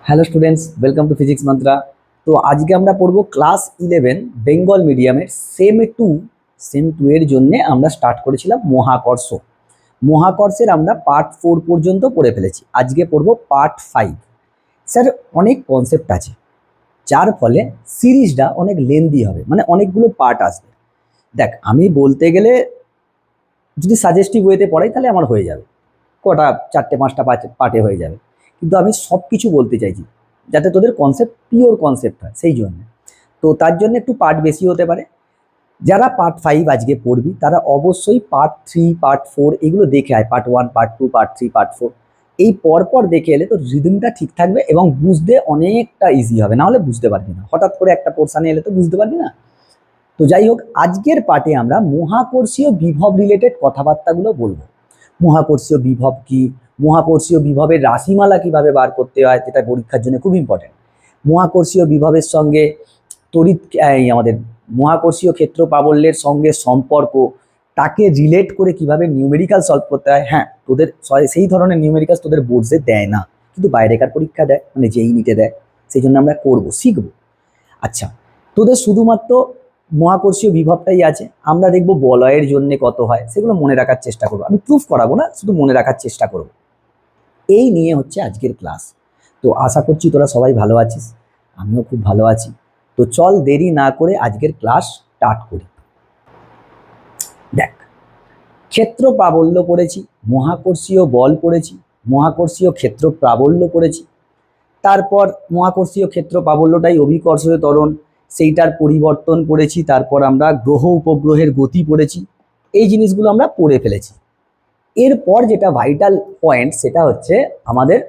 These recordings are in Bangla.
Hello students, welcome to physics mantra. তো আজকে আমরা পড়বো ক্লাস 11 বেঙ্গল মিডিয়ামের সেম টু এর জন্য আমরা স্টার্ট করেছিলাম মহাকর্ষ। মহাকর্ষের আমরা পার্ট 4 পর্যন্ত পড়ে ফেলেছি। আজকে পড়বো পার্ট 5। স্যার, অনেক কনসেপ্ট আছে, যার ফলে সিরিজটা অনেক লেন্দি হবে, মানে অনেকগুলো পার্ট আসবে। দেখ, আমি বলতে গেলে যদি সাজেস্টিভ ওয়েতে পড়াই তাহলে আমার হয়ে যাবে, কটা 4টে 5টা পার্টে হয়ে যাবে। কিন্তু আমি সব কিছু বলতে চাইছি যাতে তোদের কনসেপ্ট পিওর কনসেপ্ট হয়, সেই জন্য। তো তার জন্য একটু পার্ট বেশি হতে পারে। যারা পার্ট 5 আজকে পড়বি তারা অবশ্যই পার্ট 3 পার্ট 4 এগুলো দেখে আয়। পার্ট 1 পার্ট 2 পার্ট 3 পার্ট 4 এই পরপর দেখে এলে তোর রিদমটা ঠিক থাকবে এবং বুঝতে অনেকটা ইজি হবে। না হলে বুঝতে পারবি না, হঠাৎ করে একটা পোর্শনে এলে তো বুঝতে পারবি না। তো যাই হোক, আজকের পার্টে আমরা মহাকর্ষীয় বিভব রিলেটেড কথাবার্তাগুলো বলবো। মহাকর্ষীয় বিভব কি, মহাকর্ষীয় বিভবের রাশিমালা কিভাবে বার করতে হয়, যেটা পরীক্ষার জন্য খুব ইম্পর্টেন্ট। মহাকর্ষীয় বিভবের সঙ্গে তড়িৎ আমাদের মহাকর্ষীয় ক্ষেত্র প্রাবল্যের সঙ্গে সম্পর্ক, তাকে রিলেট করে কিভাবে নিউমেরিক্যাল সলভ করতে হয়। হ্যাঁ, তোদের সেই ধরনের নিউমেরিক্যাল তোদের বোর্ডসে দেয় না, কিন্তু বাইরেকার পরীক্ষা দেয়, মানে যেই নিটে দেয়। সেই জন্য আমরা করবো, শিখবো। আচ্ছা, তোদের শুধুমাত্র মহাকর্ষীয় বিভবটাই আছে। আমরা দেখবো বলয়ের জন্য কত হয়, সেগুলো মনে রাখার চেষ্টা করবো। আমি প্রুফ করাবো না, শুধু মনে রাখার চেষ্টা করবো। এই নিয়ে হচ্ছে আজকের ক্লাস। তো আশা করছি তোরা সবাই ভালো আছিস, আমিও খুব ভালো আছি। তো চল দেরি না করে আজকের ক্লাস স্টার্ট করি। দেখ, ক্ষেত্র প্রাবল্য পড়েছি, মহাকর্ষীয় বল পড়েছি, মহাকর্ষীয় ক্ষেত্র প্রাবল্য পড়েছি। তারপর মহাকর্ষীয় ক্ষেত্র প্রাবল্যটাই অভিকর্ষীয় ত্বরণ, সেইটার পরিবর্তন পড়েছি। তারপর আমরা গ্রহ উপগ্রহের গতি পড়েছি। এই জিনিসগুলো আমরা পড়ে ফেলেছি। এরপর যেটা ভাইটাল পয়েন্ট, সেটা হচ্ছে আমাদের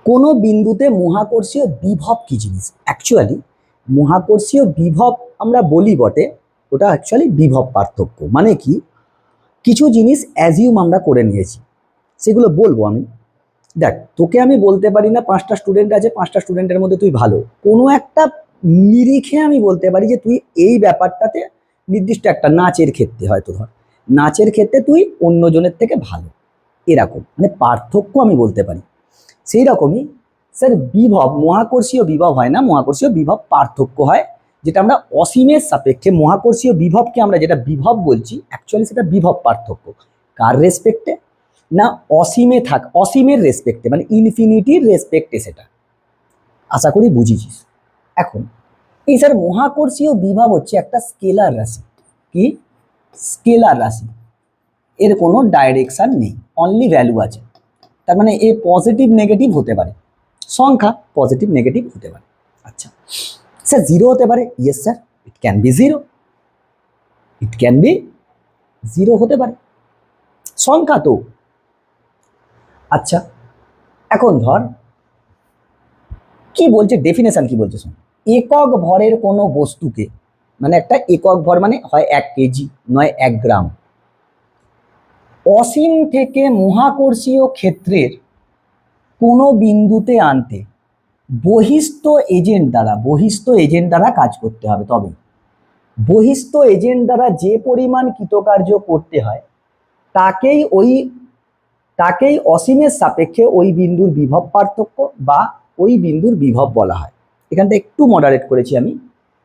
কোনো বিন্দুতে মহাকর্ষীয় বিভব কি জিনিস। অ্যাকচুয়ালি মহাকর্ষীয় বিভব আমরা বলি বটে, ওটা অ্যাকচুয়ালি বিভব পার্থক্য। মানে কি, কিছু জিনিস অ্যাজিউম আমরা করে নিয়েছি, সেগুলো বলবো আমি। দেখ, তোকে আমি বলতে পারি না 5টা স্টুডেন্ট আছে, 5টা স্টুডেন্টের মধ্যে তুই ভালো। কোনো একটা নিরিখে আমি বলতে পারি যে তুই এই ব্যাপারটাতে, নির্দিষ্ট একটা নাচের ক্ষেত্রে হয়তো ধর, নাচের ক্ষেত্রে তুই অন্যজনের থেকে ভালো, এরকম মানে পার্থক্য আমি বলতে পারি। সেই রকমই স্যার বিভব, মহাকর্ষীয় বিভব হয় না, মহাকর্ষীয় বিভব পার্থক্য হয়। যেটা আমরা অসীমের সাপেক্ষে মহাকর্ষীয় বিভবকে আমরা যেটা বিভব বলছি, অ্যাকচুয়ালি সেটা বিভব পার্থক্য। কার রেসপেক্টে না, অসীমের রেসপেক্টে, মানে ইনফিনিটির রেসপেক্টে। সেটা আশা করি বুঝেছিস। এখন এই স্যার মহাকর্ষীয় বিভব হচ্ছে একটা স্কেলার রাশি। কি স্কেলার রাশি? এর কোনো ডাইরেকশন নেই, অনলি ভ্যালু আছে। তার মানে এ পজিটিভ নেগেটিভ হতে পারে, সংখ্যা পজিটিভ নেগেটিভ হতে পারে। আচ্ছা স্যার, জিরো হতে পারে? Yes sir, it can be zero, it can be zero হতে পারে, সংখ্যা তো। আচ্ছা, এখন ধর কি বলছে, ডেফিনেশন কি বলছে শোন। একক ভরের কোনো বস্তুকে, মানে একটা একক ভর মানে হয় 1 কেজি নয় 1 গ্রাম, অসীম থেকে মহাকর্ষীয় ক্ষেত্রের কোনো বিন্দুতে আনতে বহিস্থ এজেন্ট দ্বারা কাজ করতে হবে। তবে বহিস্থ এজেন্ট দ্বারা যে পরিমাণ কৃতকার্য করতে হয় তাকেই অসীমের সাপেক্ষে ওই বিন্দুর বিভব পার্থক্য বা ওই বিন্দুর বিভব বলা হয়। এখানটা একটু মডারেট করেছি আমি,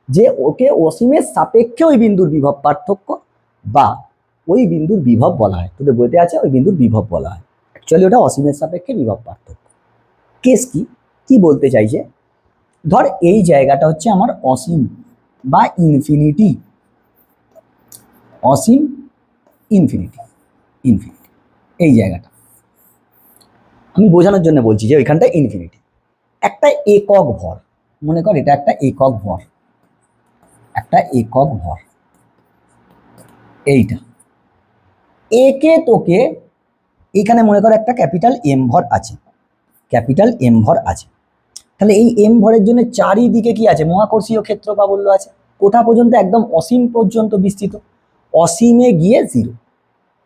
যে ওকে অসীমের সাপেক্ষে ওই বিন্দুর বিভব পার্থক্য বা ওই বিন্দুর বিভব বলা হয়। তোদের বইতে আছে ওই বিন্দুর বিভব বলা হয়, অ্যাকচুয়ালি ওটা অসীমের সাপেক্ষে বিভব পার্থক্য। কেস কি বলতে চাইছে, ধর এই জায়গাটা হচ্ছে আমার অসীম বা ইনফিনিটি, অসীম ইনফিনিটি, এই জায়গাটা আমি বোঝানোর জন্য বলছি যে ওইখানটা ইনফিনিটি। একটা একক ভর, মনে কর এটা একটা একক ভর, এইটা একে তোকে এখানে মনে কর একটা ক্যাপিটাল এম ভর আছে, তাহলে এই এম ভরের জন্য চারিদিকে কি আছে, মহাকর্ষীয় ক্ষেত্র প্রাবল্য আছে। কোথা পর্যন্ত? একদম অসীম পর্যন্ত বিস্তৃত, অসীমে গিয়ে জিরো,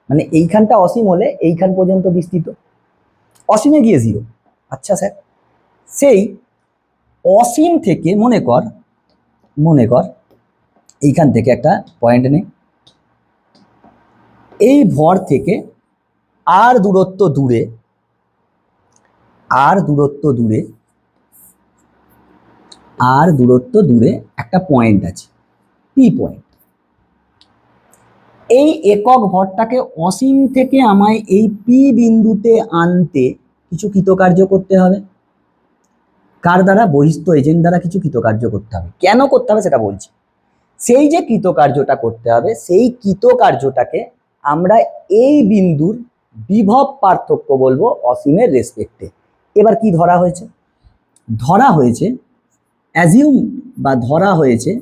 মানে এইখানটা অসীম হলে এইখান পর্যন্ত বিস্তৃত, অসীমে গিয়ে জিরো। আচ্ছা স্যার, সেই অসীম থেকে মনে কর এইখান থেকে একটা পয়েন্ট নেই, এই ভর থেকে আর দূরত্ব দূরে আর দূরত্ব দূরে একটা পয়েন্ট আছে, পি পয়েন্ট। এই একক ভরটাকে অসীম থেকে আমায় এই পি বিন্দুতে আনতে কিছু কৃতকার্য করতে হবে। কার দ্বারা? বহিস্থ এজেন্ট দ্বারা কিছু কৃতকার্য করতে হবে। কেন করতে হবে সেটা বলছি। সেই যে কৃতকার্যটা করতে হবে, সেই কৃতকার্যটাকে আমরা এই বিন্দুর বিভব পার্থক্য বলবো অসীমের রেসপেক্টে। এবার কি ধরা হয়েছে? ধরা হয়েছে অ্যাজিউম বা ধরা হয়েছে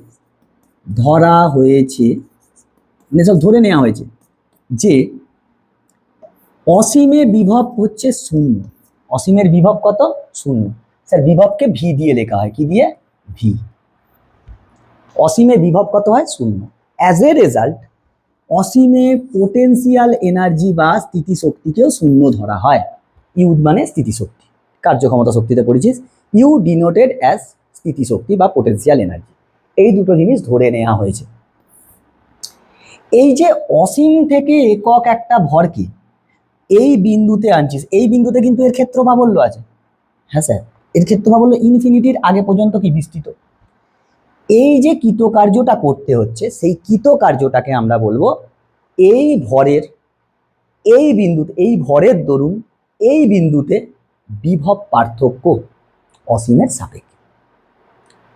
মানে সব ধরে নেওয়া হয়েছে যে অসীমে বিভব হচ্ছে শূন্য। অসীমের বিভব কত? শূন্য। স্যার বিভবকে ভি দিয়ে লেখা হয়, কি দিয়ে? ভি। অসীমে বিভব কত হয়? শূন্য। অ্যাজ এ রেজাল্ট অসীমে পোটেনশিয়াল এনার্জি বা স্থিতিশক্তিকেও শূন্য ধরা হয়। ইউ মানে স্থিতিশক্তি, কার্যক্ষমতা শক্তিতে পড়েছিস। ইউ ডিনোটেড অ্যাজ স্থিতিশক্তি বা পোটেনশিয়াল এনার্জি। এই দুটো জিনিস ধরে নেওয়া হয়েছে। এই যে অসীম থেকে একক একটা ভরকে এই বিন্দুতে আনছিস, এই বিন্দুতে কিন্তু এর ক্ষেত্র প্রাবল্য আছে। হ্যাঁ স্যার, এর ক্ষেত্র প্রাবল্য ইনফিনিটির আগে পর্যন্ত কি বিস্তৃত। এই যে কৃতকার্যটা করতে হচ্ছে, সেই কৃতকার্যটাকে আমরা বলবো এই ভরের, এই বিন্দুতে, এই ভরের দরুন এই বিন্দুতে বিভব পার্থক্য অসীমের সাপেক্ষে।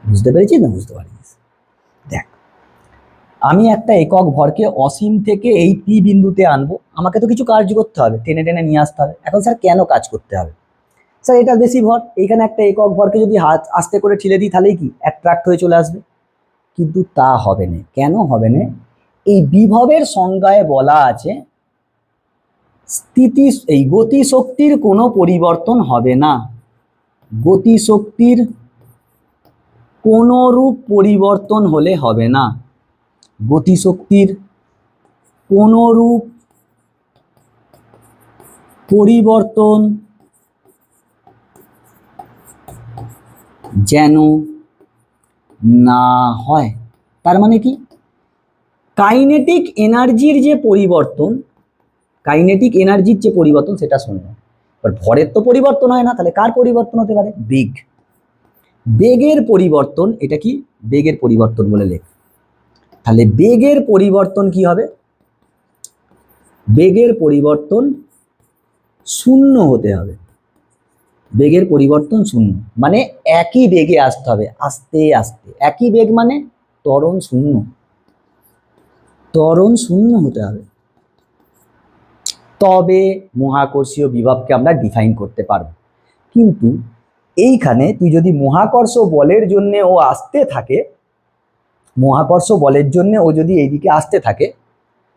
বুঝতে পেরেছিস না? বুঝতে পারিস? দেখ, আমি একটা একক ভরকে অসীম থেকে এই পি বিন্দুতে আনবো, আমাকে তো কিছু কাজ করতে হবে, টেনে টেনে নিয়ে আসতে হবে। এখন স্যার কেন কাজ করতে হবে? স্যার এটা বেশি ভর, এইখানে একটা একক ভরকে যদি হাত আস্তে করে ঠেলে দিই তাহলেই কি অ্যাট্রাক্ট হয়ে চলে আসবে। কিন্তু তা হবে না। কেন হবে না? এই বিভবের সংজ্ঞায় বলা আছে এই গতিশক্তির কোনো পরিবর্তন হবে না। গতিশক্তির কোনো রূপ পরিবর্তন হলে হবে না। গতিশক্তির কোনো রূপ পরিবর্তন যেন না হয়। তার মানে কি? কাইনেটিক এনার্জির যে পরিবর্তন, কাইনেটিক এনার্জির যে পরিবর্তন সেটা শূন্য। এবার ভরের তো পরিবর্তন হয় না, তাহলে কার পরিবর্তন হতে পারে? বেগ। বেগের পরিবর্তন, এটা কি? বেগের পরিবর্তন বলে লেখ। তাহলে বেগের পরিবর্তন কি হবে? বেগের পরিবর্তন শূন্য হতে হবে। বেগের পরিবর্তন শূন্য মানে একই বেগে আসতে হবে, আস্তে আস্তে। একই বেগ মানে ত্বরণ শূন্য, ত্বরণ শূন্য হতে হবে। তবে মহাকর্ষীয় বিভবকে আমরা ডিফাইন করতে পারবো। কিন্তু এইখানে তুই যদি মহাকর্ষ বলের জন্য ও আসতে থাকে, মহাকর্ষ বলের জন্য ও যদি এইদিকে আসতে থাকে,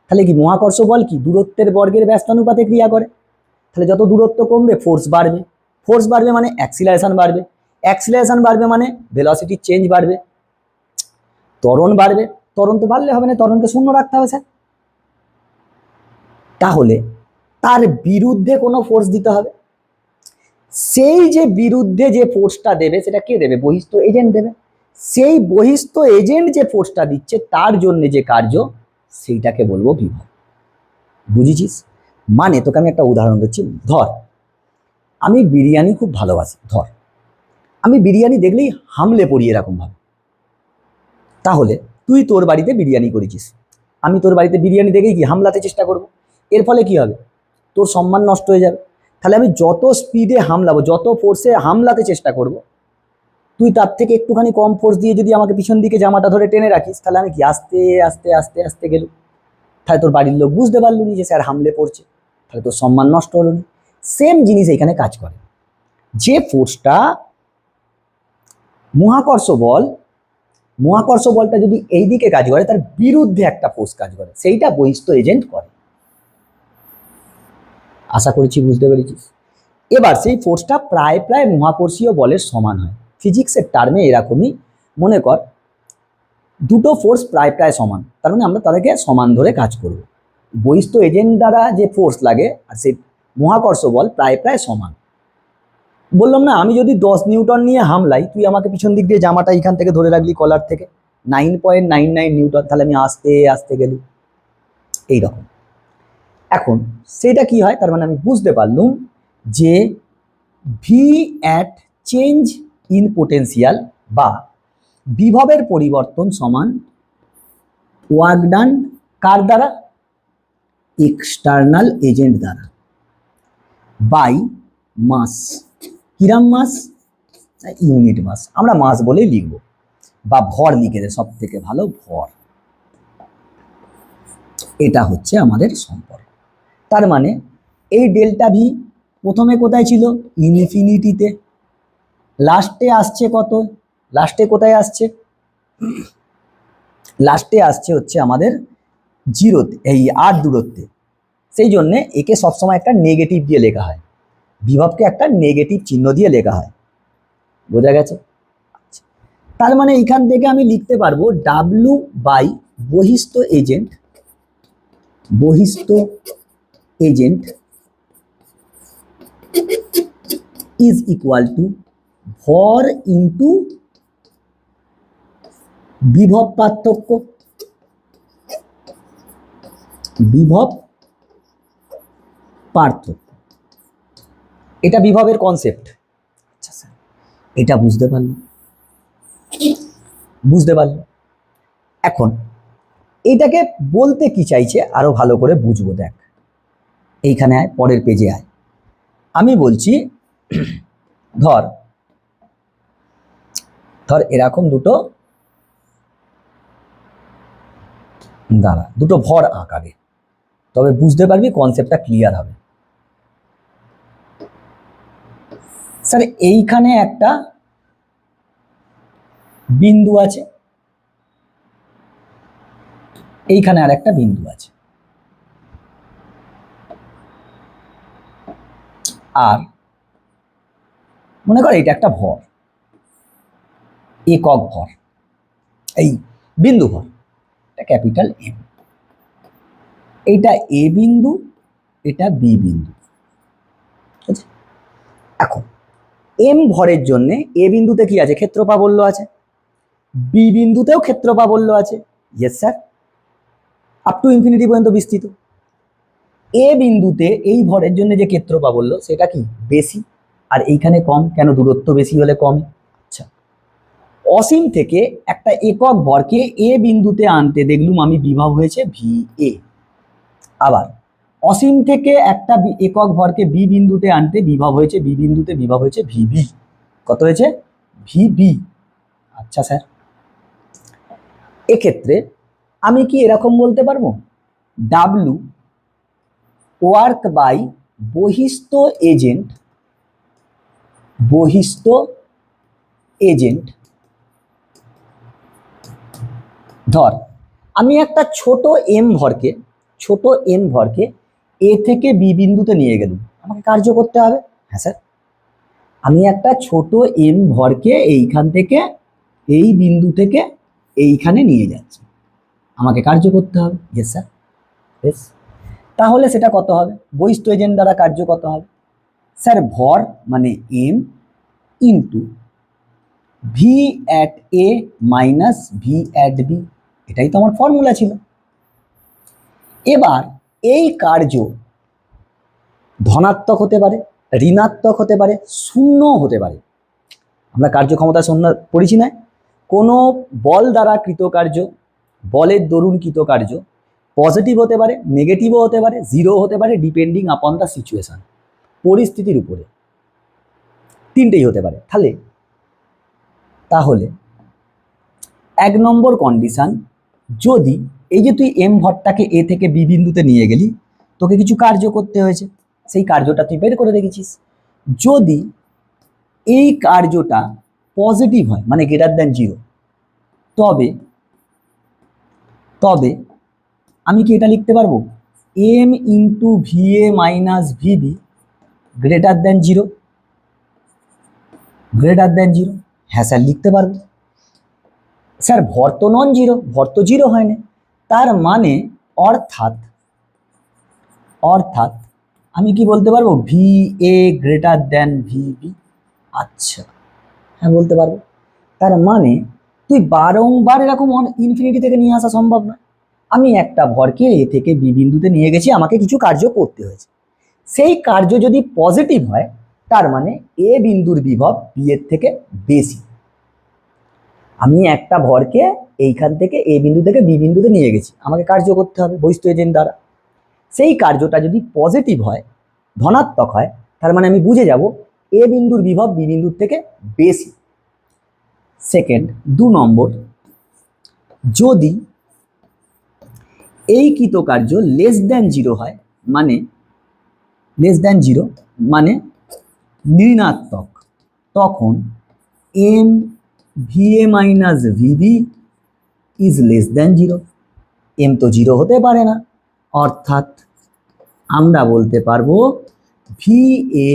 তাহলে কি মহাকর্ষ বল কি? দূরত্বের বর্গের ব্যস্তানুপাতে ক্রিয়া করে। তাহলে যত দূরত্ব কমবে ফোর্স বাড়বে, ফোর্স বাড়বে মানে অ্যাক্সিলারেশন বাড়বে, অ্যাক্সিলারেশন বাড়বে মানে ভেলোসিটি চেঞ্জ বাড়বে, ত্বরণ বাড়বে। ত্বরণ তো বাড়লে হবে না, ত্বরণকে শূন্য রাখতে হবে স্যার। তাহলে তার বিরুদ্ধে কোনো ফোর্স দিতে হবে। সেই যে বিরুদ্ধে যে ফোর্সটা দেবে সেটা কে দেবে? বহিস্থ এজেন্ট দেবে। সেই বহিস্থ এজেন্ট যে ফোর্সটা দিচ্ছে তার জন্য যে কার্য, সেইটাকে বলবো বিভব। বুঝেছিস? মানে তোকে আমি একটা উদাহরণ দিচ্ছি। ধর আমি বিরিয়ানি খুব ভালোবাসি, ধর আমি বিরিয়ানি দেখলেই হামলে পড়ি এরকম ভাবে। তাহলে তুই তোর বাড়িতে বিরিয়ানি করেছিস, আমি তোর বাড়িতে বিরিয়ানি দেখেই কি হামলাতে চেষ্টা করব। এর ফলে কি হবে? তোর সম্মান নষ্ট হয়ে যাবে। তাহলে আমি যত স্পিডে হামলাবো, যত ফোর্সে হামলাতে চেষ্টা করব, তুই তার থেকে একটুখানি কম ফোর্স দিয়ে যদি আমাকে পিছন দিকে জামাটা ধরে টেনে রাখিস, তাহলে আমি কি আস্তে আস্তে আস্তে আস্তে গেল। তাহলে তোর বাড়ির লোক বুঝতে পারলো নি যে স্যার হামলে পড়ছে, তাহলে তোর সম্মান নষ্ট হলো না। সেম জিনিস এখানে কাজ করে। যে ফোর্সটা মহাকর্ষ বল, মহাকর্ষ বলটা যদি এই দিকে কাজ করে, তার বিরুদ্ধে একটা ফোর্স কাজ করে, সেইটা বহিস্থ এজেন্ট করে। আশা করছি বুঝতে পেরেছিস। এবার সেই ফোর্সটা প্রায় প্রায় মহাকর্ষীয় বলের সমান হয়। ফিজিক্সের টার্মে এরকমই, মনে কর দুটো ফোর্স প্রায় প্রায় সমান, তার মানে আমরা তাদেরকে সমান ধরে কাজ করব। বহিস্থ এজেন্ট দ্বারা যে ফোর্স লাগে আর সেই মহাকর্ষ বল প্রায় প্রায় সমান। বললাম না, আমি যদি 10 নিউটন নিয়ে হামলাই, তুই আমাকে পিছন দিক দিয়ে জামাটা এখান থেকে ধরে রাখলি কলার থেকে, 9.99 নিউটন, তাহলে আমি আস্তে আস্তে গেলি এইরকম। এখন সেটা কি হয়? তার মানে আমি বুঝতে পারলুম যে V at change in potential বা বিভবের পরিবর্তন সমান ওয়ার্ক ডান কার দ্বারা, এক্সটার্নাল এজেন্ট দ্বারা, বাই মাস। কিরাম মাস? ইউনিট মাস, আমরা মাস বলেই লিখব, বা ভর লিখে দেয়, সব থেকে ভালো ভর। এটা হচ্ছে আমাদের সম্পর্ক। তার মানে এই ডেল্টা ভি প্রথমে কোথায় ছিল? ইনফিনিটিতে। লাস্টে আসছে কত? লাস্টে কোথায় আসছে? লাস্টে আসছে হচ্ছে আমাদের জিরোতে, এই আর দূরত্বে। সেই জন্যে একে সবসময় একটা নেগেটিভ দিয়ে লেখা হয়, বিভবকে একটা নেগেটিভ চিহ্ন দিয়ে লেখা হয়। বোঝা গেছে? তার মানে এখান থেকে আমি লিখতে পারবো ডাব্লু বাই বহিস্থ এজেন্ট, বহিস্থ এজেন্ট ইজ ইকুয়াল টু ভর ইন্টু বিভব পার্থক্য, বিভব পার্থক্য। এটা বিভবের কনসেপ্ট। আচ্ছা স্যার, এটা বুঝতে পারলো? বুঝতে পারলো? এখন এটাকে বলতে কি চাইছে আরো ভালো করে বুঝবো। দেখ এইখানে আয়, পরের পেজে আয়। আমি বলছি ধর ধর এরকম দুটো দাঁড়া, দুটো ভর আঁকাবে, তবে বুঝতে পারবি, কনসেপ্টটা ক্লিয়ার হবে। স্যার এইখানে একটা বিন্দু আছে, এইখানে আর একটা বিন্দু আছে, আর মনে কর এটা একটা ভর, একক ভর, এই বিন্দু ভর, এটা ক্যাপিটাল এম। এটা এ বিন্দু, এটা বি বিন্দু। ঠিক আছে? এখন এম ভরের জন্য এ বিন্দুতে কি আছে? ক্ষেত্র প্রাবল্য আছে। বি বিন্দুতেও ক্ষেত্র প্রাবল্য আছে। Yes sir, up to infinity পর্যন্ত বিস্তৃত। এ বিন্দুতে এই ভরের জন্য যে ক্ষেত্র প্রাবল্য সেটা কি? বেশি, আর এইখানে কম। কেন? দূরত্ব বেশি হলে কমে। আচ্ছা, অসীম থেকে একটা একক ভরকে এ বিন্দুতে আনতে দেখলুম আমি বিভব হয়েছে ভি এ। আবার অসীম থেকে একটা একক ভরকে বি বিন্দুতে আনতে বিভব হয়েছে, বি বিন্দুতে বিভব হয়েছে ভি বি। কত হয়েছে? V b. আচ্ছা স্যার, এক্ষেত্রে আমি কি এরকম বলতে পারবো ডাব্লু ওয়ার্ক বাই বহিস্থ এজেন্ট, বহিস্থ এজেন্ট। ধর আমি একটা ছোট এম ভরকে এ থেকে বি বিন্দুতে নিয়ে গেলাম, আমাকে কার্য করতে হবে। হ্যাঁ স্যার, আমি একটা ছোট এম ভরকে এইখান থেকে, এই বিন্দু থেকে এইখানে নিয়ে যাচ্ছি, আমাকে কার্য করতে হবে। ইয়েস স্যার, বেশ। তাহলে সেটা কত হবে? বহিস্থ এজেন্ট দ্বারা কার্য কত হবে? স্যার ভর মানে m into v at a minus v at b, এটাই তো আমার ফর্মুলা ছিল। এবার এই কার্য ধনাত্মক হতে পারে, ঋণাত্মক হতে পারে, শূন্য হতে পারে। আমরা কার্যক্ষমতা শূন্য পড়েছি না? কোনো বল দ্বারা কৃতকার্য, বলের দরুন কৃতকার্য পজিটিভ হতে পারে, নেগেটিভও হতে পারে, জিরো হতে পারে, ডিপেন্ডিং আপন দ্য সিচুয়েশন, পরিস্থিতির উপরে, তিনটেই হতে পারে। তাহলে এক নম্বর কন্ডিশন, যদি এই যে তুই এম ভরটাকে এ থেকে বি বিন্দুতে নিয়ে গেলি, তোকে কিছু কার্য করতে হয়েছে, সেই কার্যটা তুই বের করে রেখেছিস। যদি এই কার্যটা পজিটিভ হয়, মানে গ্রেটার দ্যান জিরো, তবে আমি কি এটা লিখতে পারবো m into v a minus v b greater than zero, greater than zero. হ্যাঁ স্যার, লিখতে পারবো। স্যার ভর তো নন জিরো, ভর তো জিরো হয় না, তার মানে অর্থাৎ আমি কি বলতে পারবো v a greater than v b. আচ্ছা, হ্যাঁ বলতে পারবো। তার মানে তুই বারংবার এরকম ইনফিনিটি থেকে নিয়ে আসা সম্ভব না। আমি একটা ভরকে এ থেকে বি বিন্দুতে নিয়ে গেছি, আমাকে কিছু কার্য করতে হয়েছে, সেই কার্য যদি পজিটিভ হয় তার মানে এ বিন্দুর বিভব বি এর থেকে বেশি। আমি একটা ভরকে এইখান থেকে এ বিন্দু থেকে বি বিন্দুতে নিয়ে গেছি, আমাকে কার্য করতে হবে বহিস্থ এজেন্ট দ্বারা। সেই কার্যটা যদি পজিটিভ হয়, ধনাত্মক হয়, তার মানে আমি বুঝে যাব এ বিন্দুর বিভব বি বিন্দুর থেকে বেশি। সেকেন্ড, 2 নম্বর, যদি এই কৃতকার্য লেস দ্যান 0 হয়, মানে লেস দ্যান 0 মানে ঋণাত্মক, তখন m v a minus v b is less than 0। M তো 0 হতে পারে না, অর্থাৎ আমরা বলতে পারবো v a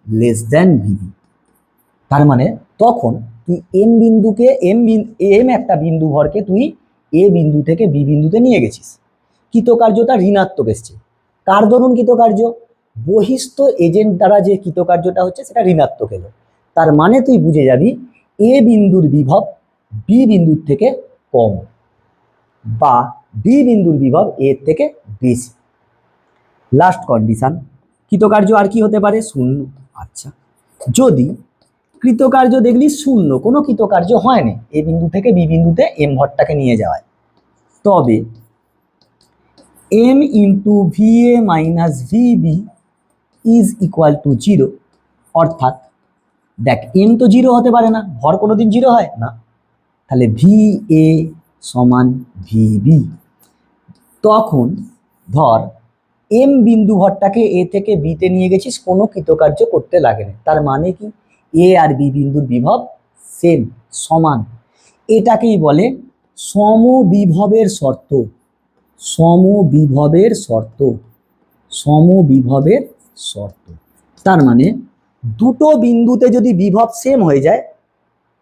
less than v b. তার মানে তখন তুই এম বিন্দুকে এম একটা বিন্দু ভরকে তুই এ বিন্দু থেকে বি বিন্দুতে নিয়ে গেছিস, কৃতকার্যটা ঋণাত্মক এসছে। কার দরুন কৃতকার্য? বহিস্থ এজেন্ট দ্বারা যে কৃতকার্যটা হচ্ছে সেটা ঋণাত্মক এলো। তার মানে তুই বুঝে যাবি এ বিন্দুর বিভব বি বিন্দুর থেকে কম, বা বি বিন্দুর বিভব এর থেকে বেশি। লাস্ট কন্ডিশন, কৃতকার্য আর কি হতে পারে? 0। আচ্ছা, যদি কৃতকার্য দেখলি 0, কোনো কৃতকার্য হয়নি এ বিন্দু থেকে বি বিন্দুতে এম ভরটাকে নিয়ে যাওয়ায়, তবে m into v a minus v b is equal to 0। অর্থাৎ দেখ, এম তো 0 হতে পারে না, ভর কোনোদিন 0 হয় না, তাহলে ভি এ সমান ভিবি। তখন ধর এম বিন্দু ভরটাকে এ থেকে বিতে নিয়ে গেছিস, কোনো কৃতকার্য করতে লাগে না, তার মানে কি এ আর বি বিন্দুর বিভব সেম, সমান। এটাকেই বলে সমবিভবের শর্ত, সমবিভবের শর্ত, সমবিভবের শর্ত। তার মানে দুটো বিন্দুতে যদি বিভব সেম হয়ে যায়,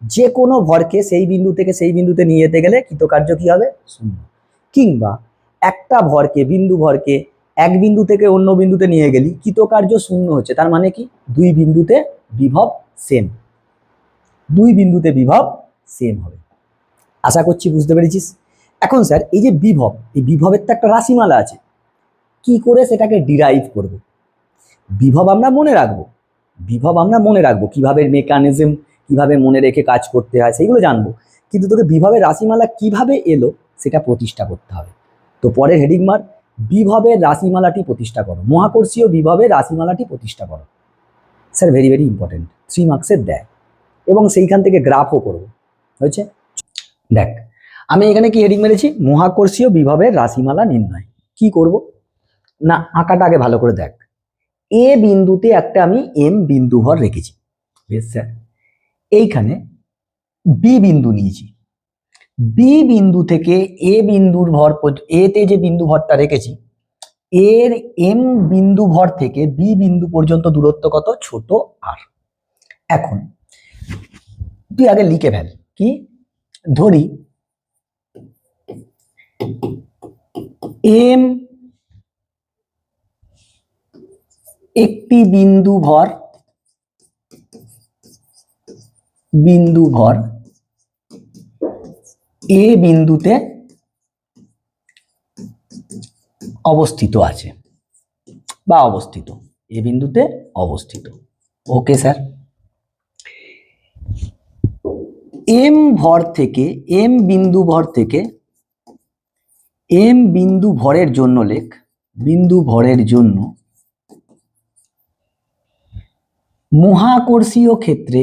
যে কোনো ভরকে সেই বিন্দু থেকে সেই বিন্দুতে নিয়ে যেতে গেলে কৃতকার্য কি হবে? 0। কিংবা একটা ভরকে, বিন্দু ভরকে এক বিন্দু থেকে অন্য বিন্দুতে নিয়ে গেলি, কৃতকার্য 0 হচ্ছে, তার মানে কি দুই বিন্দুতে বিভব সেম, দুই বিন্দুতে বিভব সেম হবে। আশা করছি বুঝতে পেরেছিস। এখন স্যার এই যে বিভব, এই বিভবের তো একটা রাশিমালা আছে, কি করে সেটাকে ডিরাইভ করব? বিভব আমরা মনে রাখবো, বিভব আমরা মনে রাখবো, কিভাবে মেকানিজম, কিভাবে মনে রেখে কাজ করতে হয় সেগুলো জানবো, কিন্তু তোকে বিভবের রাশিমালা কিভাবে এলো সেটা প্রতিষ্ঠা করতে হবে। তো পরের হেডিং মার, বিভবের রাশিমালাটি প্রতিষ্ঠা করো, মহাকর্ষীয় বিভবের রাশিমালাটি প্রতিষ্ঠা করো। স্যার ভেরি ভেরি ইম্পর্টেন্ট, 3 মার্কসের দেয়, এবং সেইখান থেকে গ্রাফও করবো। হয়েছে? দেখ, আমি এখানে কি হেডিং মেরেছি? মহাকর্ষীয় বিভবের রাশিমালা নির্ণয়। কি করব না, আঁকাটা আগে ভালো করে দেখ। এ বিন্দুতে একটা আমি এম বিন্দু ভর রেখেছি, বেশ স্যার। এইখানে বি বিন্দু নিয়েছি, বি বিন্দু থেকে এ বিন্দুর ভর, এতে যে বিন্দু ভরটা রেখেছি, এর এম বিন্দু ভর থেকে বি বিন্দু পর্যন্ত দূরত্ব কত? ছোট আর। এখন তুই আগে লিখে ফেল, কি ধরি এম একটি বিন্দু ভর, বিন্দু ভর এ বিন্দুতে অবস্থিত আছে বা অবস্থিত, এ বিন্দুতে অবস্থিত। ওকে স্যার, এম ভর থেকে, এম বিন্দু ভর থেকে, এম বিন্দু ভরের জন্য লেখ, বিন্দু ভরের জন্য মহাকর্ষীয় ক্ষেত্রে,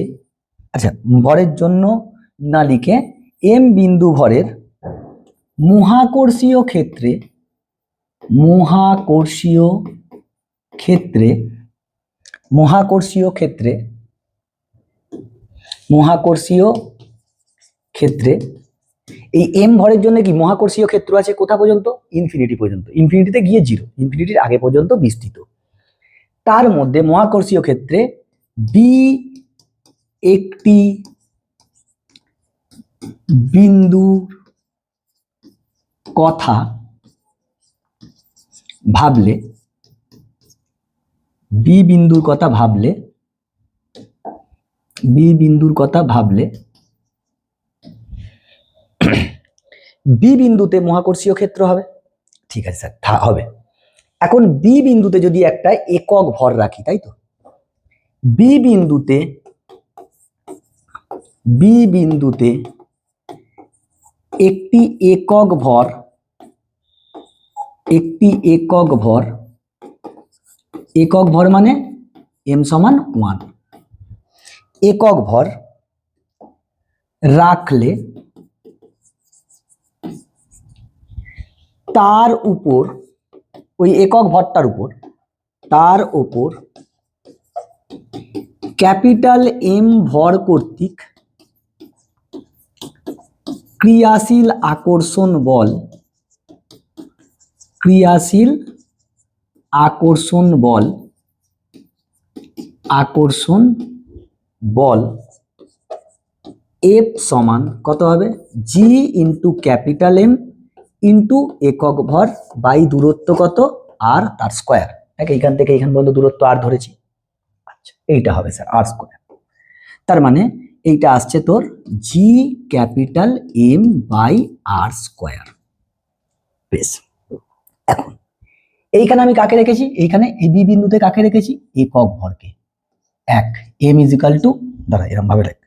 আচ্ছা ভরের জন্য না লিখে এম বিন্দু ভরের মহাকর্ষীয় ক্ষেত্রে, মহাকর্ষীয় ক্ষেত্রে, মহাকর্ষীয় ক্ষেত্রে, মহাকর্ষীয় ক্ষেত্রে এই এম ভরের জন্য কি মহাকর্ষীয় ক্ষেত্র আছে কোথা পর্যন্ত? ইনফিনিটি পর্যন্ত, ইনফিনিটিতে গিয়ে 0, ইনফিনিটির আগে পর্যন্ত বিস্তৃত। তার মধ্যে মহাকর্ষীয় ক্ষেত্রে বি একটি বিন্দুর কথা ভাবলে, বি বিন্দুর কথা ভাবলে, বি বিন্দুর কথা ভাবলে বি বিন্দুতে মহাকর্ষীয় ক্ষেত্র হবে। ঠিক আছে স্যার, হবে। এখন বি বিন্দুতে যদি একটা একক ভর রাখি, তাই তো, বি বিন্দুতে একটি একক ভর মানে m সমান 1 একক ভর রাখলে তার উপর ওই একক ভরটার উপর ক্যাপিটাল M ভর কর্তৃক ক্রিয়াশীল আকর্ষণ বল F সমান কত হবে G into capital M into একক ভর বাই দূরত্ব কত আর তার স্কোয়ার। এইখান থেকে এইখান পর্যন্ত দূরত্ব আর ধরেছি, আচ্ছা এইটা হবে স্যার আর স্কোয়ার। তার মানে এইটা আসছে তোর G capital M by R square. বেশ, এখন এইখানে আমি কাকে রেখেছি, এইখানে এই বি বিন্দুতে কাকে রেখেছি, একক ভরকে। এক M ইজ ইকাল টু, দাঁড়া এরম ভাবে লেখ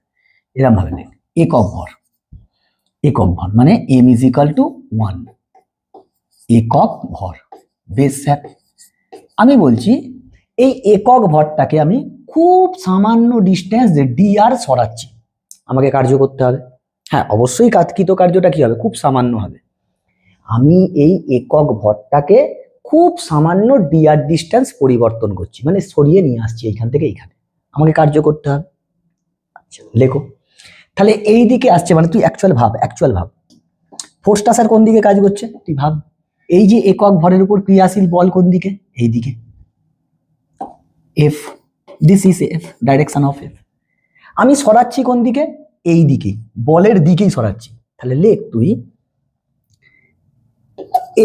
একক ভর মানে M ইজ ইকাল টু 1 একক ভর। বেশ স্যার, আমি বলছি এই একক ভরটাকে আমি খুব সামান্য ডিস্টেন্স dr সরাচ্ছি, আমাকে কার্য করতে হবে। হ্যাঁ অবশ্যই কার্যটা কি হবে, খুব সামান্য হবে। আমি এই একক ভরটাকে খুব সামান্য dr ডিস্টেন্স পরিবর্তন করছি, মানে সরিয়ে নিয়ে আসছি এইখান থেকে এইখানে, আমাকে কার্য করতে হবে। আচ্ছা লেখো, তাহলে এই দিকে আসছে, মানে তুই অ্যাকচুয়াল ভাব ফোর্সটা স্যার কোন দিকে কাজ করছে, তুই ভাব। এই যে একক ভরের উপর ক্রিয়াশীল বল কোন দিকে, এই দিকে F, this is F, direction of F। আমি সরাচ্ছি কোন দিকে, এই দিকে, বলের দিকেই সরাচ্ছি। তাহলে লেখ তুই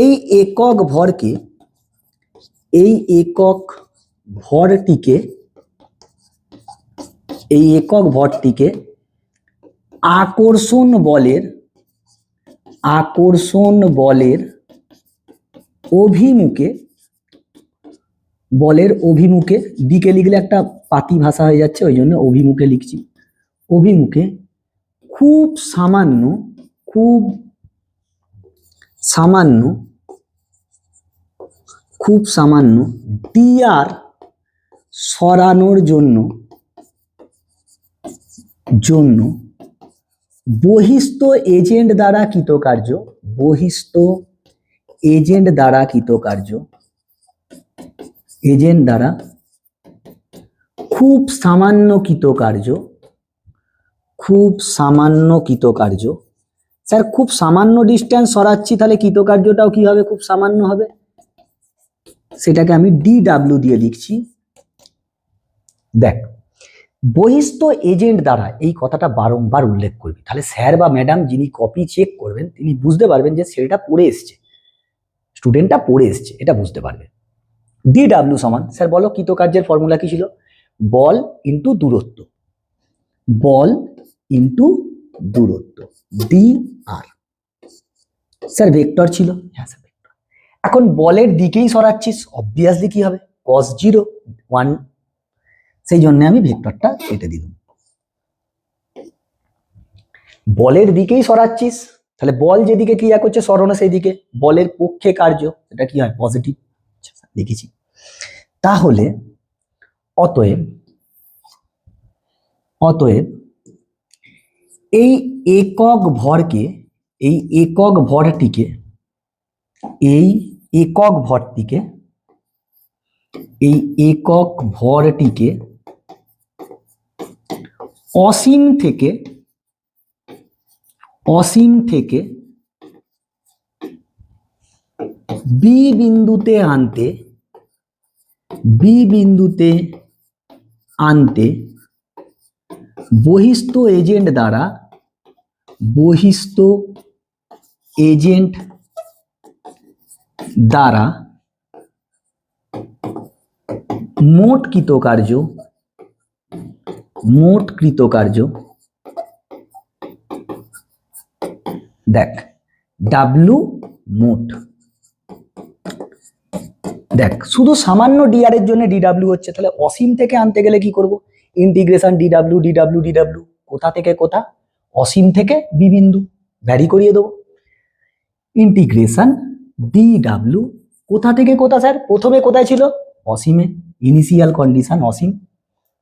এই একক ভরটিকে আকর্ষণ বলের অভিমুখে, দিকে লিখলে একটা পাতি ভাষা হয়ে যাচ্ছে, ওই জন্য অভিমুখে লিখছি। অভিমুখে খুব সামান্য dr সরানোর জন্য বহিস্থ এজেন্ট দ্বারা খুব সামান্য কৃতকার্য। স্যার খুব সামান্য ডিস্টেন্স সরাচ্ছি, তাহলে কৃতকার্যটাও কি হবে, খুব সামান্য হবে। সেটাকে আমি DW দিয়ে লিখছি। দেখ, বহিস্থ এজেন্ট দ্বারা, এই কথাটা বারংবার উল্লেখ করবি, তাহলে স্যার বা ম্যাডাম যিনি কপি চেক করবেন তিনি বুঝতে পারবেন যে সেটা পড়ে এসছে, স্টুডেন্টটা পড়ে এসছে, এটা বুঝতে পারবে। DW সমান, স্যার বলো কৃতকার্যের ফর্মুলা কি ছিল, বল ইন্টু দূরত্ব, dr। স্যার ভেক্টর ছিল, হ্যাঁ স্যার ভেক্টর। এখন বলের দিকেই সরাচ্ছিস, অবভিয়াসলি কি হবে, cos 0 1, সেই জন্য আমি ভেক্টরটা কেটে দিলাম। বলের দিকেই সরাচ্ছিস, তাহলে বল যেদিকে ক্রিয়া করছে সরানো সেই দিকে, বলের পক্ষে কার্য, এটা কি হয়, পজিটিভ। দেখেছি। তাহলে অতএব এই একক ভরটিকে অসীম থেকে বি বিন্দুতে আনতে বহিস্থ এজেন্ট দ্বারা মোট কৃতকার্য, দেখ W মোট, দেখ শুধু সামান্য ডিআর এর জন্য ডিডাব্লিউ হচ্ছে, তাহলে অসীম থেকে আনতে গেলে কি করব? ইন্টিগ্রেশন ডিডাব্লিউ ডিডাব্লিউ ডিডাব্লিউ, কোথা থেকে কোথা? অসীম থেকে বি বিন্দু, ভ্যারি করিয়ে দেবো। ইন্টিগ্রেশন ডিডাব্লিউ কোথা থেকে কোথা স্যার? প্রথমে কোথায় ছিল? অসীমে, ইনিশিয়াল কন্ডিশন অসীম।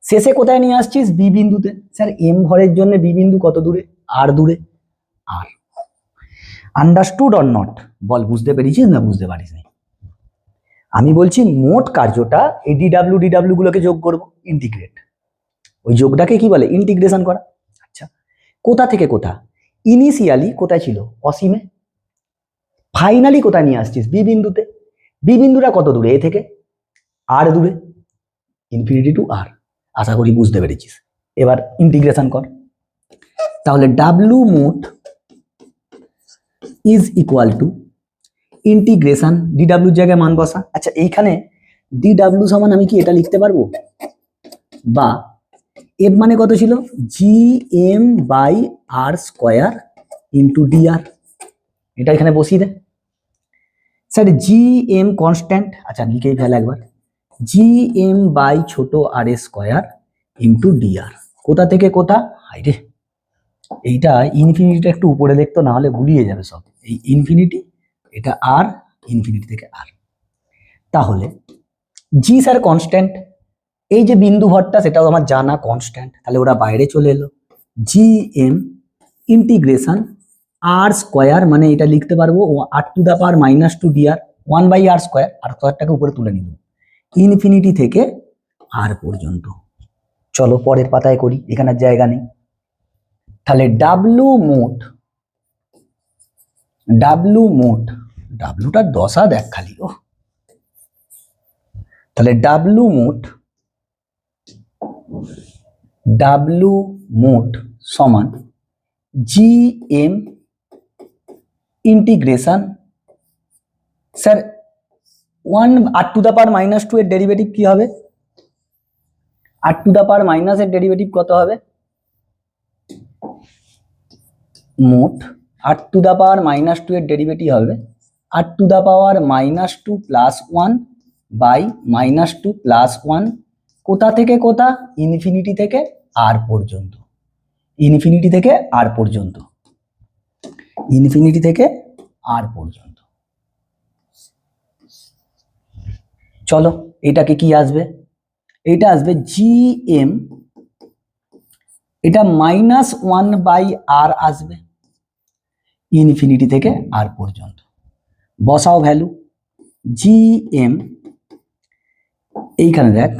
শেষে কোথায় নিয়ে আসছিস? বি বিন্দুতে। স্যার এম ভরের জন্য বি বিন্দু কত দূরে? আর দূরে। আর আন্ডারস্টুড অর নট? বল, বুঝতে পেরেছিস না বুঝতে পারিস না? আমি বলছি মোট কার্যটা এই ডিডাব্লিউ ডিডাব্লিউ গুলোকে যোগ করব, ইন্টিগ্রেট। ওই যোগটাকে কি বলে? ইন্টিগ্রেশন করা। আচ্ছা, কোথা থেকে কোথা? ইনিশিয়ালি কোথায় ছিল? অসীমে। ফাইনালি কোথায় নিয়ে আসছিস? বি বিন্দুতে। বি বিন্দুটা কত দূরে এ থেকে? আর দূরে, ইনফিনিটি টু আর। আশা করি বুঝতে পেরেছিস। এবার ইন্টিগ্রেশন কর। তাহলে ডাব্লু মোট ইজ ইকুয়াল টু ইন্টিগ্রেশন ডিডাব্লিউর জায়গায় মান বসা। আচ্ছা, এইখানে ডিডাব্লিউ সমান আমি কি এটা লিখতে পারবো? বা এফ মানে কত ছিল? G m by R square into d r. এটা এখানে বসিয়ে দে। স্যার জি এম কনস্ট্যান্ট, আচ্ছা লিখেই ফেল একবার, জি এম বাই ছোট আর স্কোয়ার ইন্টু ডিআর। কোথা থেকে কোথা? হাইরে, এইটা ইনফিনিটিটা একটু উপরে লিখতো, না হলে গুলিয়ে যাবে সব। এই ইনফিনিটি, এটা আর, ইনফিনিটি থেকে আর। তাহলে জি স্যার কনস্ট্যান্ট, এই যে বিন্দু ভরটা সেটাও আমার জানা কনস্ট্যান্ট, তাহলে ওরা বাইরে চলে এলো। G M integration R square, মানে এটা লিখতে পারবো R to the power minus two d R, one by R square, R স্কোয়ারটাকে উপরে তুলে নিল, ইনফিনিটি থেকে আর পর্যন্ত। চলো পরের পাতায় করি, এখানে জায়গা নেই। তাহলে ডাব্লু মোট, ডাব্লু মোট, ডাব্লুটার দশা দেখ খালি। ও তাহলে ডাব্লু মোট, ডাব্লু মোট সমান G M integration, sir one R to the power minus two এর ডেরিভেটিভ কি হবে? R to the power minus এর ডেরিভেটিভ কত হবে? মোট R to the power minus two এর ডেরিভেটিভ হবে R to the power minus two plus one by minus two plus one. কোথা থেকে কোথা? ইনফিনিটি থেকে আর পর্যন্ত, ইনফিনিটি থেকে আর পর্যন্ত, ইনফিনিটি থেকে আর পর্যন্ত। চলো এটাকে কি আসবে? এটা আসবে জি এম, এটা মাইনাস ওয়ান বাই আর আসবে, ইনফিনিটি থেকে আর পর্যন্ত। বসাও ভ্যালু, জি এম, এইখানে দেখ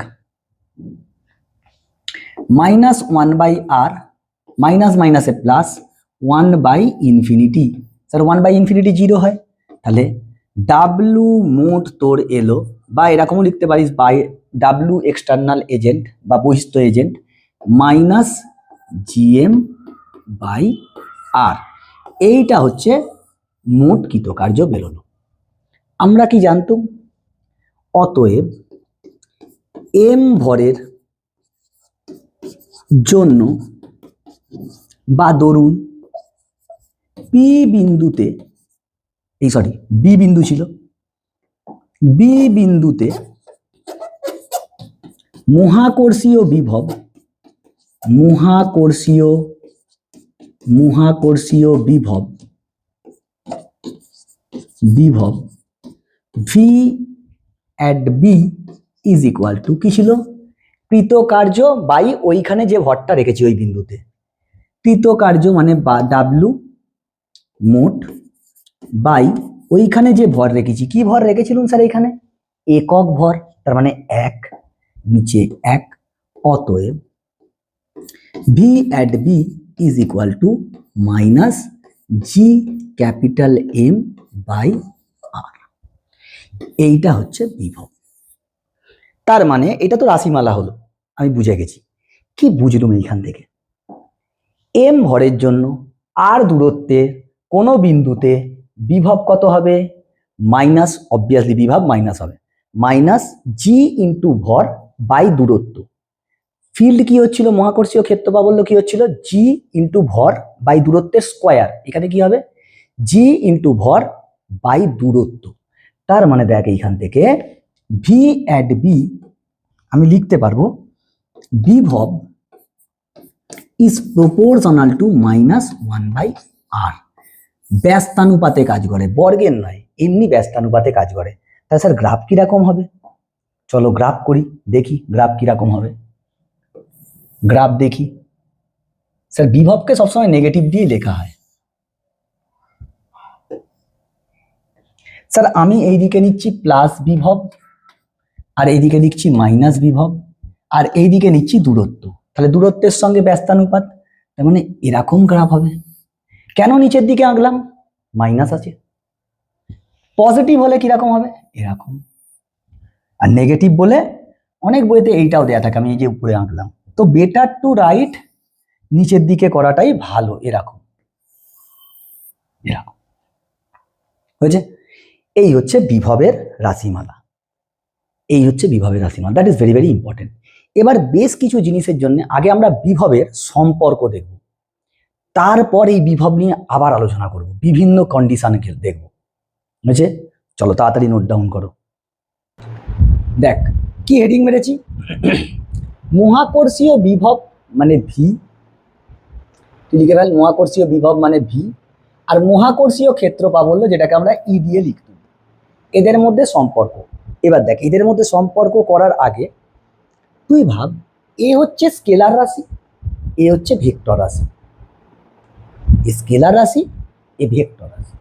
minus one by R, minus মাইনাসে plus, one by infinity. Sir one by infinity zero হয়, তাহলে ডাব্লু মোট তোর এলো, বা এরকমও লিখতে পারিস বাই ডাব্লু এক্সটার্নাল এজেন্ট বা বহিস্থ agent minus GM by R. এইটা হচ্ছে মোট কৃতকার্য বেরোলো। আমরা কি জানতাম? অতএব এম ভরের জন্য বা দরুন পি বিন্দুতে, এই সরি বি বিন্দু ছিল, বি বিন্দুতে মহাকর্ষীয় বিভব, মহাকর্ষীয়, মহাকর্ষীয় বিভব, বিভব v at B is equal to কি ছিল? কৃতকার্য বাই ওইখানে যে ভরটা রেখেছি ওই বিন্দুতে, কৃতকার্য মানে ডাব্লু মোট বাই ওইখানে যে ভর রেখেছি। কি ভর রেখেছিলাম স্যার? এখানে একক ভর, তার মানে এক, নিচে এক। অতএব V at B is equal to minus G capital M by R. এইটা হচ্ছে বিভব। তার মানে এটা তো রাশিমালা হলো, আমি বুঝে গেছি। কি বুঝলুম এইখান থেকে? এম ভরের জন্য আর দূরত্বে কোনো বিন্দুতে বিভব কত হবে? মাইনাস, অবভিয়াসলি বিভব মাইনাস হবে, মাইনাস জি ইন্টু ভর বাই দূরত্ব। ফিল্ড কি হচ্ছিল? মহাকর্ষীয় ক্ষেত্র বা বললো কি হচ্ছিল? জি ইন্টু ভর বাই দূরত্বের স্কোয়ার। এখানে কি হবে? জি ইন্টু ভর বাই দূরত্ব। তার মানে দেখ এইখান থেকে ভি অ্যাট বি আমি লিখতে পারবো বিভব ইজ প্রপোর্শনাল টু -1/r। ব্যস্তানুপাতে কাজ করে, বর্গের নয়, এমনি ব্যস্তানুপাতে কাজ করে। তা স্যার গ্রাফ কিরকম হবে? চলো গ্রাফ করি, দেখি গ্রাফ কিরকম হবে। গ্রাফ দেখি। স্যার বিভবকে সবসময় নেগেটিভ দিয়ে লেখা হয়। স্যার আমি এইদিকে নিচ্ছি প্লাস বিভব, আর এইদিকে লিখছি মাইনাস বিভব, আর এইদিকে নিচ্ছি দূরত্ব। তাহলে দূরত্বের সঙ্গে ব্যস্তানুপাত, তার মানে এরকম গ্রাফ হবে। কেন নিচের দিকে আঁকলাম? মাইনাস আছে। পজিটিভ হলে কিরকম হবে? এরকম। আর নেগেটিভ বলে অনেক বইতে এইটাও দেয়া থাকে, আমি এই যে উপরে আঁকলাম। তো বেটার টু রাইট নিচের দিকে করাটাই ভালো, এরকম এরকম হয়েছে। এই হচ্ছে বিভবের রাশিমালা, এই হচ্ছে বিভবের রাশিমালা। That is very very important. এবার বেশ কিছু জিনিসের জন্য আগে আমরা বিভবের সম্পর্ক দেখব, তারপর এই বিভব নিয়ে আবার আলোচনা করব, বিভিন্ন কন্ডিশন দেখব, বুঝেছে? চলো তাড়াতাড়ি নোট ডাউন করো। দেখ কি হেডিং মেরেছি, মহাকর্ষীয় বিভব মানে ভি, তুই লিখে ফেল মহাকর্ষীয় বিভব মানে ভি, আর মহাকর্ষীয় ক্ষেত্র প্রাবল্য যেটাকে আমরা ই দিয়ে লিখতাম, এদের মধ্যে সম্পর্ক। এবার দেখ এদের মধ্যে সম্পর্ক করার আগে তুই ভাব, এ হচ্ছে স্কেলার রাশি, এ হচ্ছে ভেক্টর রাশি। স্কেলার রাশি, এ ভেক্টর রাশি,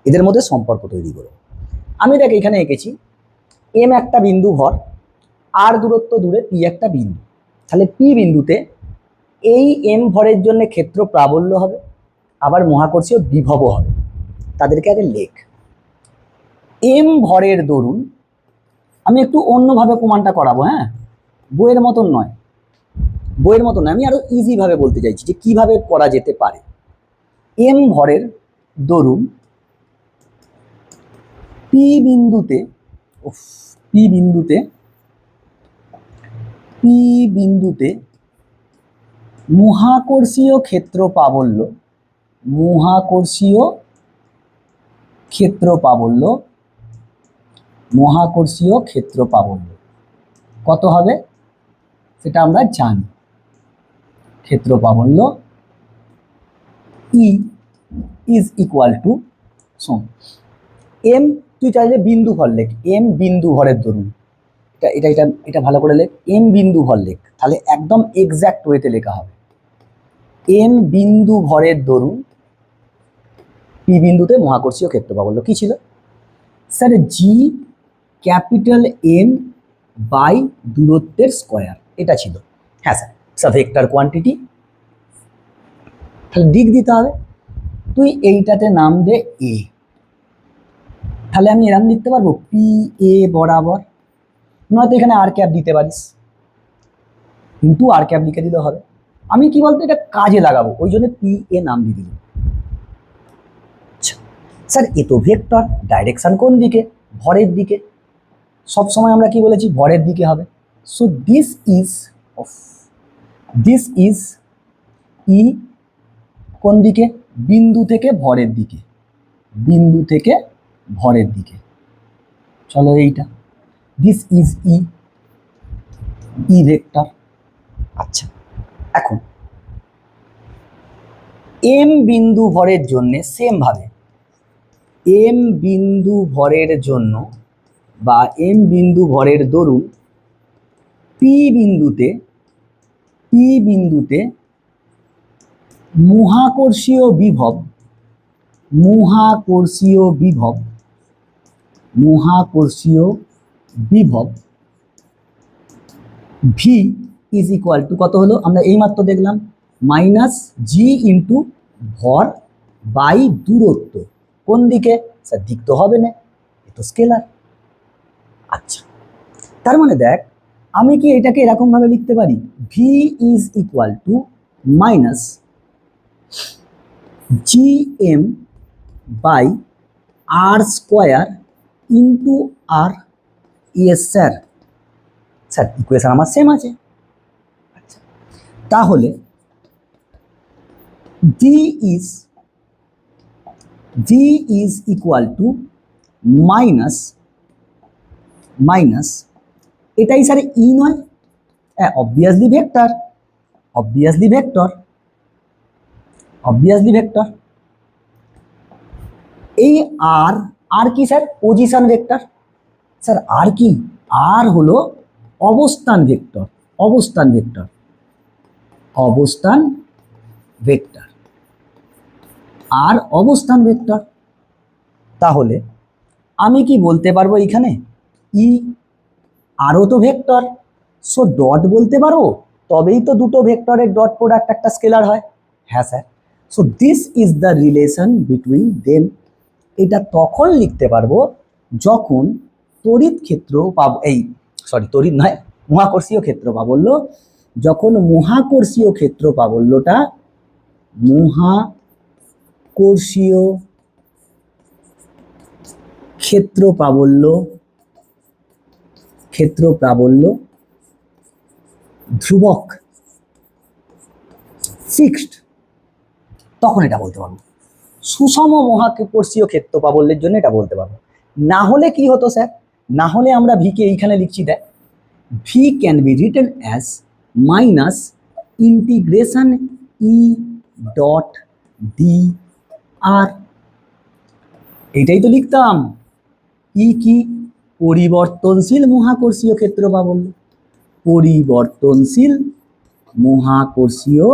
এদের মধ্যে সম্পর্ক তৈরি করো। আমি দেখ এখানে এঁকেছি এম একটা বিন্দু ভর, আর দূরত্ব দূরে পি একটা বিন্দু। তাহলে পি বিন্দুতে এই এম ভরের জন্য ক্ষেত্র প্রাবল্য হবে, আবার মহাকর্ষীয় বিভবও হবে। তাদেরকে আগে লেখ। এম ভরের দরুন, আমি একটু অন্যভাবে প্রমাণটা করাবো, হ্যাঁ, বইয়ের মতন নয়, বইয়ের মতন নয়, আমি আরো ইজি ভাবে বলতে চাইছি যে কিভাবে করা যেতে পারে। এম ভরের দরুন পি বিন্দুতে, পি বিন্দুতে, পি বিন্দুতে মহাকর্ষীয় ক্ষেত্র প্রাবল্য, মহাকর্ষীয় ক্ষেত্র প্রাবল্য, মহাকর্ষীয় ক্ষেত্র প্রাবল্য কত হবে সেটা আমরা জানি। ক্ষেত্র প্রাবল্য ই ইজ ইকুয়াল টু, শোন এম, তুই চাইলে বিন্দু ভর লেখ, এম বিন্দু ভরের দরুন, এটা এটা এটা এটা ভালো করে লেখ, এম বিন্দু ভর লেখ, তাহলে একদম এক্সাক্ট ওয়েতে লেখা হবে। এম বিন্দু ভরের দরুন পি বিন্দুতে মহাকর্ষীয় ক্ষেত্র প্রাবল্য কি ছিল sir? G capital M by দূরত্বের স্কয়ার, এটা ছিল। হ্যাঁ স্যার, স্যার ভেক্টর কোয়ান্টিটি, তাহলে দিক দিতে হবে। তুই এইটাতে নাম দে এ, তাহলে আমি এরকম লিখতে পারবো পি এ বরাবর, নয়তো এখানে আর ক্যাপ দিতে পারিস, কিন্তু আর ক্যাপ লিখে দিলে হবে। আমি কি বলতো এটা কাজে লাগাবো, ওই জন্য পি এ নাম দিয়ে দিলাম। স্যার এ তো ভেক্টর, ডাইরেকশন কোন দিকে? ভরের দিকে। সব সময় আমরা কি বলেছি? ভরের দিকে হবে। সো দিস ইজ ই কোন দিকে? বিন্দু থেকে ভরের দিকে, বিন্দু থেকে ভরের দিকে। চলো এইটা দিস ইজ ই ভেক্টর। আচ্ছা, এখন এম বিন্দু ভরের জন্য সেম ভাবে, এম বিন্দু ভরের জন্য বা এম বিন্দু ভরের দরুন পি বিন্দুতে, পি বিন্দুতে মহাকর্ষীয় বিভব, মহাকর্ষীয় বিভব, মহাকর্ষীয় বিভব ভি ইজ ইকুয়াল টু কত হলো? আমরা এইমাত্র দেখলাম মাইনাস জি ইন্টু ভর বাই দূরত্ব। কোন দিকে? স্যার দিক তো হবে না, এ তো স্কেলার। আচ্ছা, তার মানে দেখ আমি কি এটাকে এরকম ভাবে লিখতে পারি, v is equal to minus G m by R square into r. Yes sir, sir equation আমার সেম আছে। আচ্ছা, তাহলে v is equal to minus minus এটাই স্যার ই নয়, হ্যাঁ obviously vector, obviously vector, obviously vector. এই আর, আর কি sir? Position vector. Sir r কি? আর হলো অবস্থান ভেক্টর, অবস্থান ভেক্টর, অবস্থান ভেক্টর, আর অবস্থান ভেক্টর। তাহলে আমি কি বলতে পারবো এখানে ই, আরও তো ভেক্টর, সো ডট বলতে পারো, তবেই তো দুটো ভেক্টরের ডট প্রোডাক্ট একটা স্কেলার হয়। হ্যাঁ sir, so this is the relation between them. এটা তখন লিখতে পারবো যখন তড়িৎ ক্ষেত্র পাবো, এই সরি তড়িৎ নয়, মহাকর্ষীয় ক্ষেত্র প্রাবল্য, যখন মহাকর্ষীয় ক্ষেত্র প্রাবল্যটা, মহাকর্ষীয় ক্ষেত্র প্রাবল্য, ক্ষেত্র প্রাবল্য ধ্রুবক, ফিক্সড, তখন এটা বলতে পারবো। সুষম মহাকর্ষীয় ক্ষেত্র প্রাবল্যের জন্য এটা বলতে পারবো। না হলে কি হতো স্যার? না হলে আমরা ভি কে এইখানে লিখছি, দেখ V can be written as minus integration E dot D R, এটাই তো লিখতাম। ই কি? পরিবর্তনশীল মহাকর্ষীয় ক্ষেত্র প্রাবল্য, পরিবর্তনশীল মহাকর্ষীয়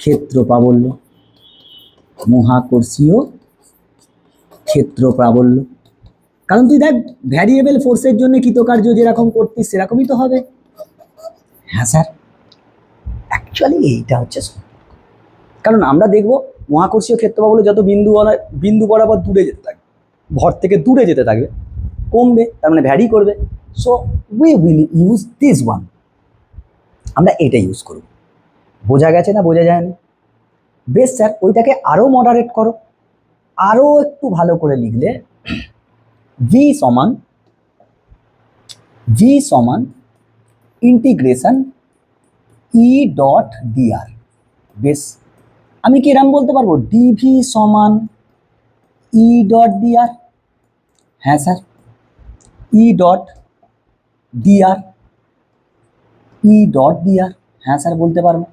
ক্ষেত্র প্রাবল্য, মহাকর্ষীয় ক্ষেত্র প্রাবল্য। কারণ তুই দেখ ভ্যারিয়েবল ফোর্সের জন্য কৃতকার্য যেরকম করতিস সেরকমই তো হবে। হ্যাঁ স্যার, অ্যাকচুয়ালি এইটা হচ্ছে, কারণ আমরা দেখব মহাকর্ষীয় ক্ষেত্র প্রাবল্য যত বিন্দু বরাবর দূরে যেতে থাকবে, ভর থেকে দূরে যেতে থাকবে, কমবে, তার মানে ভ্যারি করবে। So we will use this one, আমরা এটা ইউজ করব। বোঝা গেছে না বোঝা যায়নি? বেশ স্যার, ওইটাকে আরও মডারেট করো, আরও একটু ভালো করে লিখলে ভি সমান, ভি সমান ইন্টিগ্রেশন ই ডট ডিআর। বেশ, আমি কি এরকম বলতে পারবো ডিভি সমান ই ডট ডিআর? হ্যাঁ sir, e dot d r, e dot d r, হ্যাঁ স্যার বলতে পারবো।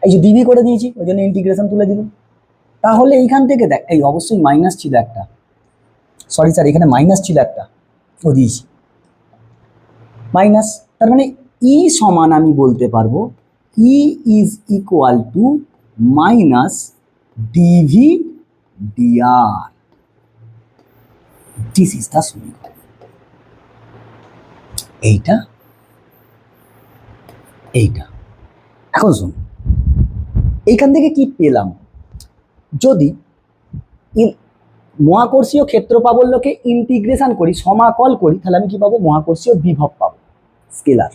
এই যে ডিভি করে দিয়েছি ওই জন্য ইন্টিগ্রেশন তুলে দিলাম। তাহলে এইখান থেকে দেখ, এই অবশ্যই মাইনাস ছিল একটা, সরি স্যার এখানে মাইনাস ছিল একটা, ও দিয়েছি মাইনাস, তার মানে ই সমান আমি বলতে পারবো E is equal to minus d V d R, this is the সমীকরণ। এইটা এইটা এখন শোন, এইখান থেকে কি পেলাম? যদি মহাকর্ষীয় ক্ষেত্র প্রাবল্যকে ইন্টিগ্রেশন করি, সমাকল করি, তাহলে আমি কি পাবো? মহাকর্ষীয় বিভব পাবো, স্কেলার।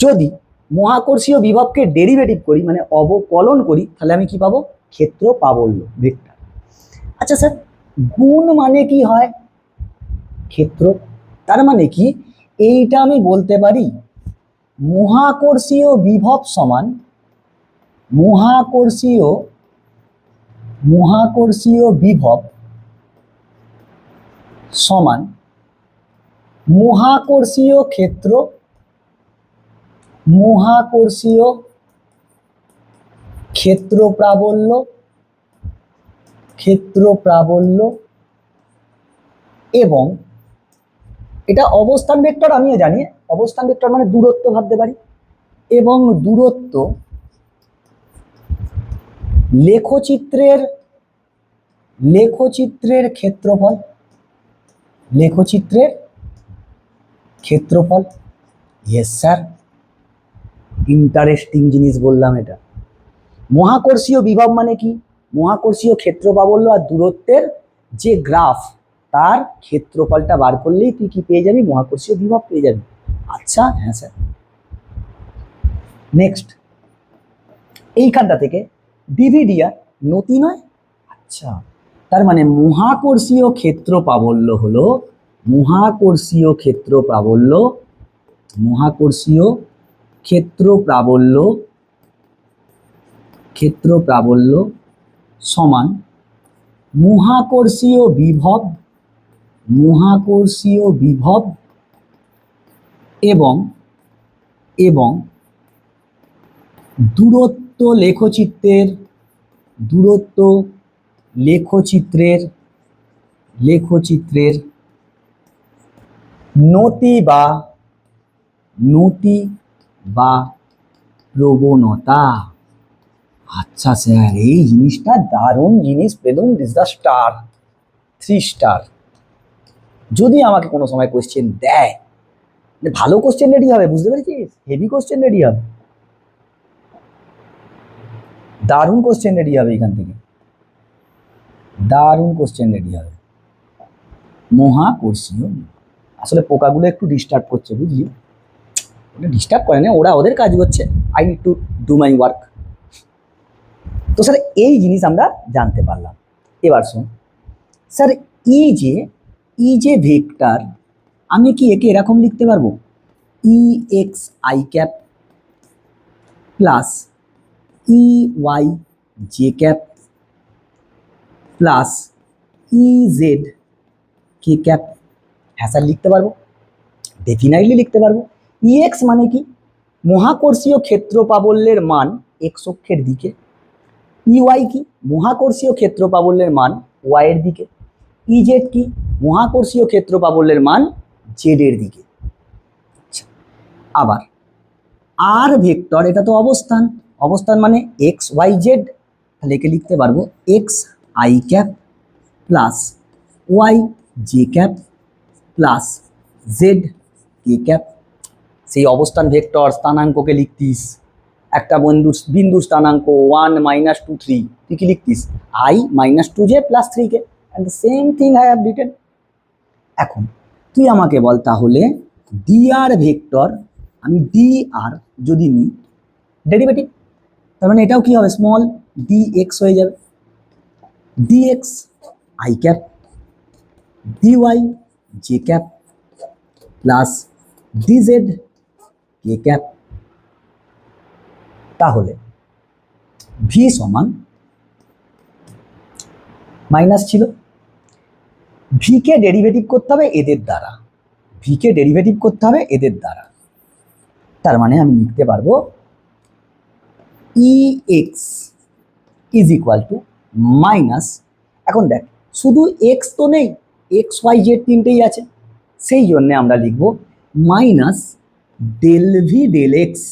যদি মহাকর্ষীয় বিভবকে ডেরিভেটিভ করি মানে অবকলন করি, তাহলে আমি কি পাবো? ক্ষেত্র প্রাবল্য, ভেক্টর। আচ্ছা স্যার, গুণ মানে কি হয়? ক্ষেত্র। তার মানে কি এইটা আমি বলতে পারি মহাকর্ষীয় বিভব সমান মহাকর্ষীয় বিভব সমান মহাকর্ষীয় ক্ষেত্র, মহাকর্ষীয় ক্ষেত্র প্রাবল্য, ক্ষেত্র প্রাবল্য, এবং এটা অবস্থান ভেক্টর, আমিও জানি অবস্থান ভেক্টর মানে দূরত্ব ভাবতে পারি, এবং দূরত্ব লেখচিত্রের ক্ষেত্রফল, লেখচিত্রের ক্ষেত্রফল। ইয়েস স্যার, ইন্টারেস্টিং জিনিস বললাম এটা। মহাকর্ষীয় বিভব মানে কি? মহাকর্ষীয় ক্ষেত্র প্রাবল্য আর দূরত্বের যে গ্রাফ, তার ক্ষেত্রফলটা বার করলেই তুই কি পেয়ে যাবি? মহাকর্ষীয় বিভব পেয়ে যাবি। আচ্ছা, হ্যাঁ স্যার। নেক্সট, এইখানটা থেকে ডিভিডিআর নতি নয়। আচ্ছা, তার মানে মহাকর্ষীয় ক্ষেত্র প্রাবল্য হলো মহাকর্ষীয় ক্ষেত্র প্রাবল্য, মহাকর্ষীয় ক্ষেত্র প্রাবল্য, ক্ষেত্র প্রাবল্য সমান মহাকর্ষীয় বিভব মহাকর্ষীয় বিভব এবং এবং দূরত্ব লেখচিত্রের দূরত্ব লেখচিত্রের লেখচিত্রের নতি বা নতি বা প্রবণতা। আচ্ছা স্যার, এই জিনিসটা দারুণ জিনিস পেলুম, দিস দ্য স্টার, 3 স্টার। যদি আমাকে কোনো সময় কোশ্চেন দেয়, ভালো কোশ্চেন রেডি হবে, বুঝতে পেরেছিস? হেভি কোশ্চেন রেডি হবে, দারুণ কোশ্চেন রেডি হবে এখান থেকে, দারুণ কোশ্চেন রেডি হবে। মহাকর্ষীয়, আসলে পোকাগুলো একটু ডিস্টার্ব করছে, বুঝলি? ওটা ডিস্টার্ব করে না, ওরা ওদের কাজ করছে, I need to do my work. তো স্যার এই জিনিস আমরা জানতে পারলাম। এবার শুন স্যার, ই যে ভেক্টর, আমি কি একে এরকম লিখতে পারবো? E X I cap plus E Y J cap plus E Z K cap. হ্যাঁ স্যার, লিখতে পারবো, ডেফিনাইটলি লিখতে পারবো। ই এক্স মানে কি? মহাকর্ষীয় ক্ষেত্র প্রাবল্যের মান এক্স অক্ষের দিকে। ই ওয়াই কি? মহাকর্ষীয় ক্ষেত্র প্রাবল্যের মান ওয়াই এর দিকে। ই জেড কি? মহাকর্ষীয় ক্ষেত্র প্রাবল্যের মান জেড এর দিকে। আবার আর ভেক্টর, এটা তো অবস্থান, অবস্থান মানে এক্স ওয়াই জেড, তাহলে একে লিখতে পারবো x I cap plus y J cap plus z K cap. সেই অবস্থান ভেক্টর স্থানাঙ্ককে লিখতিস, একটা বিন্দু স্থানাঙ্ক 1 - 2 3, তুই কি লিখতিস? I - 2j + 3k, and the same thing I have written. এখন তুই আমাকে বল তাহলে dr ভেক্টর, আমি dr যদি নিই ডেরিভেটিভ, তার মানে এটাও কি হবে? স্মল dx হয়ে যাবে, dx i cap dy j cap plus dz k cap. তাহলে ভি সমান মাইনাস ছিল, ভি কে ডেরিভেটিভ করতে হবে এদের দ্বারা, ভি কে ডেরিভেটিভ করতে হবে এদের দ্বারা। তার মানে আমি লিখতে পারবো E X is equal to minus, এখন দেখ শুধু এক্স তো নেই, এক্স ওয়াই জেড তিনটেই আছে, সেই জন্যে আমরা লিখবো minus del V del x,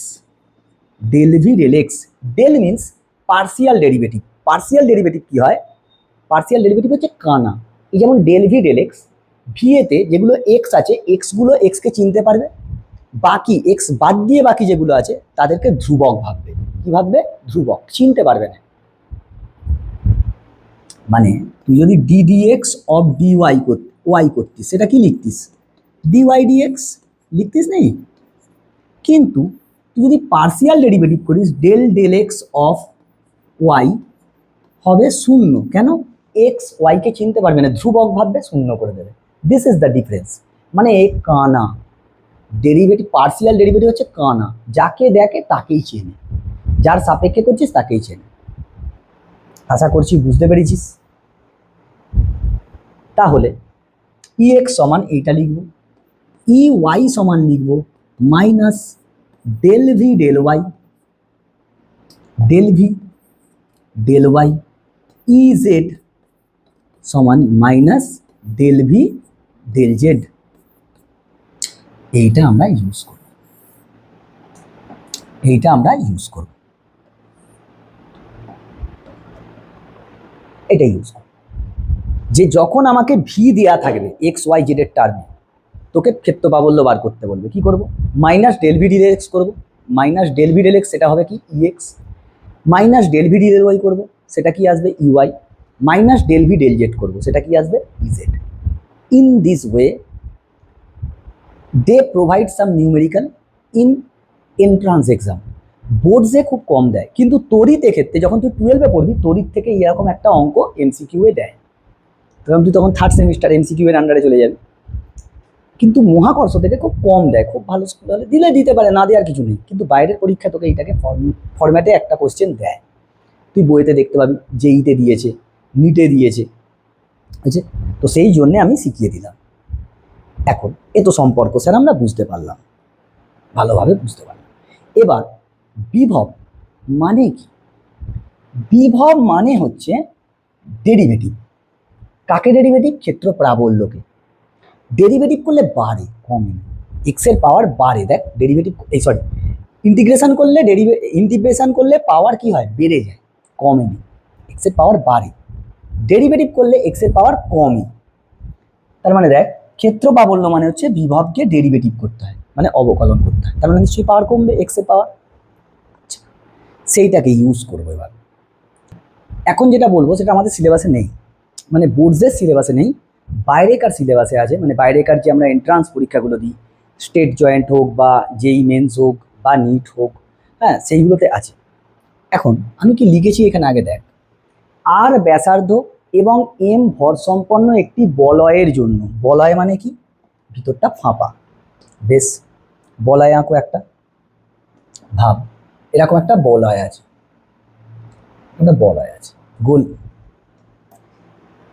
del V del x. Del means partial derivative. Partial derivative কি হয়? পার্সিয়াল ডেরিভেটিভ হচ্ছে কানা। এই যেমন del V del x, v এতে যেগুলো এক্স আছে, এক্সগুলো এক্সকে চিনতে পারবে, বাকি এক্স বাদ দিয়ে বাকি যেগুলো আছে তাদেরকে ধ্রুবক ভাববে। কি ভাববে? ধ্রুবক, চিনতে পারবে না। মানে তুই যদি D D X of D Y করতিস, সেটা কি লিখতিস? ডি ওয়াই ডি এক্স লিখতিস নেই। কিন্তু তুই যদি পার্সিয়াল ডেরিভেটিভ করিস, del del X of Y হবে শূন্য। কেন? এক্স ওয়াইকে চিনতে পারবে না, ধ্রুবক ভাববে, শূন্য করে দেবে। This is the difference. মানে এ কানা ডেরিভেটিভ, পার্সিয়াল ডেরিভেটিভ হচ্ছে কানা, যাকে দেখে তাকেই চেনে, যার সাপেক্ষে করছিস তাকেই চেনে। আশা করছি বুঝতে পেরেছিস। তাহলে ই এক্স সমান এইটা লিখব, ই ওয়াই সমান লিখব minus del V del Y, del V del Y. E Z সমান minus del V del Z. এইটা আমরা ইউজ করব, এইটা আমরা ইউজ করব, এটা ইউজ করব। যে যখন আমাকে ভি দেওয়া থাকবে এক্স ওয়াই জেড এর টার্মে, তোকে ক্ষেত্র প্রাবল্য বার করতে বলবে, কি করব? Minus del V del x করবো, minus del V del x সেটা হবে কি? E x, minus del V del y করবো, সেটা কি আসবে? E y, minus del V del z করবো, সেটা কি আসবে? E z. In this way they provide some numerical in entrance exam. বোর্ডসে খুব কম দেয়, কিন্তু তড়িৎ ক্ষেত্রে যখন তুই 12-এ পড়বি, তড়িৎ থেকে এরকম একটা অঙ্ক এমসিকিউ এ দেয়, তখন তুই তখন 3rd সেমিস্টার এমসিকিউ এর আন্ডারে চলে যাবি। কিন্তু মহাকর্ষ থেকে খুব কম দেয়, খুব ভালো স্কুল হলে দিলে দিতে পারে, না দেওয়ার কিছু নেই, কিন্তু বাইরের পরীক্ষা তোকে এইটাকে ফরম্যাটে একটা কোশ্চেন দেয়, তুই বইতে দেখতে পাবি, জেইতে দিয়েছে, নিটে দিয়েছে, বুঝছে? তো সেই জন্যে আমি শিখিয়ে দিলাম। এখন এ তো সম্পর্ক স্যার আমরা বুঝতে পারলাম, ভালোভাবে বুঝতে পারলাম। এবার বিভব মানে কি? বিভব মানে হচ্ছে ডেরিভেটিভ। কাকে ডেরিভেটিভ? ক্ষেত্র প্রাবল্যকে। ডেরিভেটিভ করলে বাড়ে, কমে। এক্স এর পাওয়ার বাড়ে, দেখ ডেরিভেটিভ এই সরি ইন্টিগ্রেশন করলে ইন্টিগ্রেশন করলে পাওয়ার কি হয়? বেড়ে যায়, কমে। এক্স এর পাওয়ার বাড়ে, ডেরিভেটিভ করলে এক্স এর পাওয়ার কমে। তার মানে দেখ, ক্ষেত্র প্রাবল্য মানে হচ্ছে বিভবকে ডেরিভেটিভ করতে হয়, মানে অবকলন করতে হয়, তার মানে নিশ্চয়ই পাওয়ার কমবে, এক্স এর পাওয়ার। সেইটাকে ইউজ করবো এবার। এখন যেটা বলবো সেটা আমাদের সিলেবাসে নেই, মানে বোর্ডসের সিলেবাসে নেই, বাইরেকার সিলেবাসে আছে। মানে বাইরেকার যে আমরা এন্ট্রান্স পরীক্ষাগুলো দিই, স্টেট জয়েন্ট হোক বা জেই মেন্স হোক বা নিট হোক, হ্যাঁ সেইগুলোতে আছে। এখন আমি কি লিখেছি এখানে আগে দেখ, আর ব্যাসার্ধ এবং এম ভর সম্পন্ন একটি বলয়ের জন্য। বলয় মানে কি? ভিতরটা ফাঁপা। বেশ, বলয় আঁকো একটা, ভাব এরকম একটা বলয় আছে, একটা বলয় আছে গোল।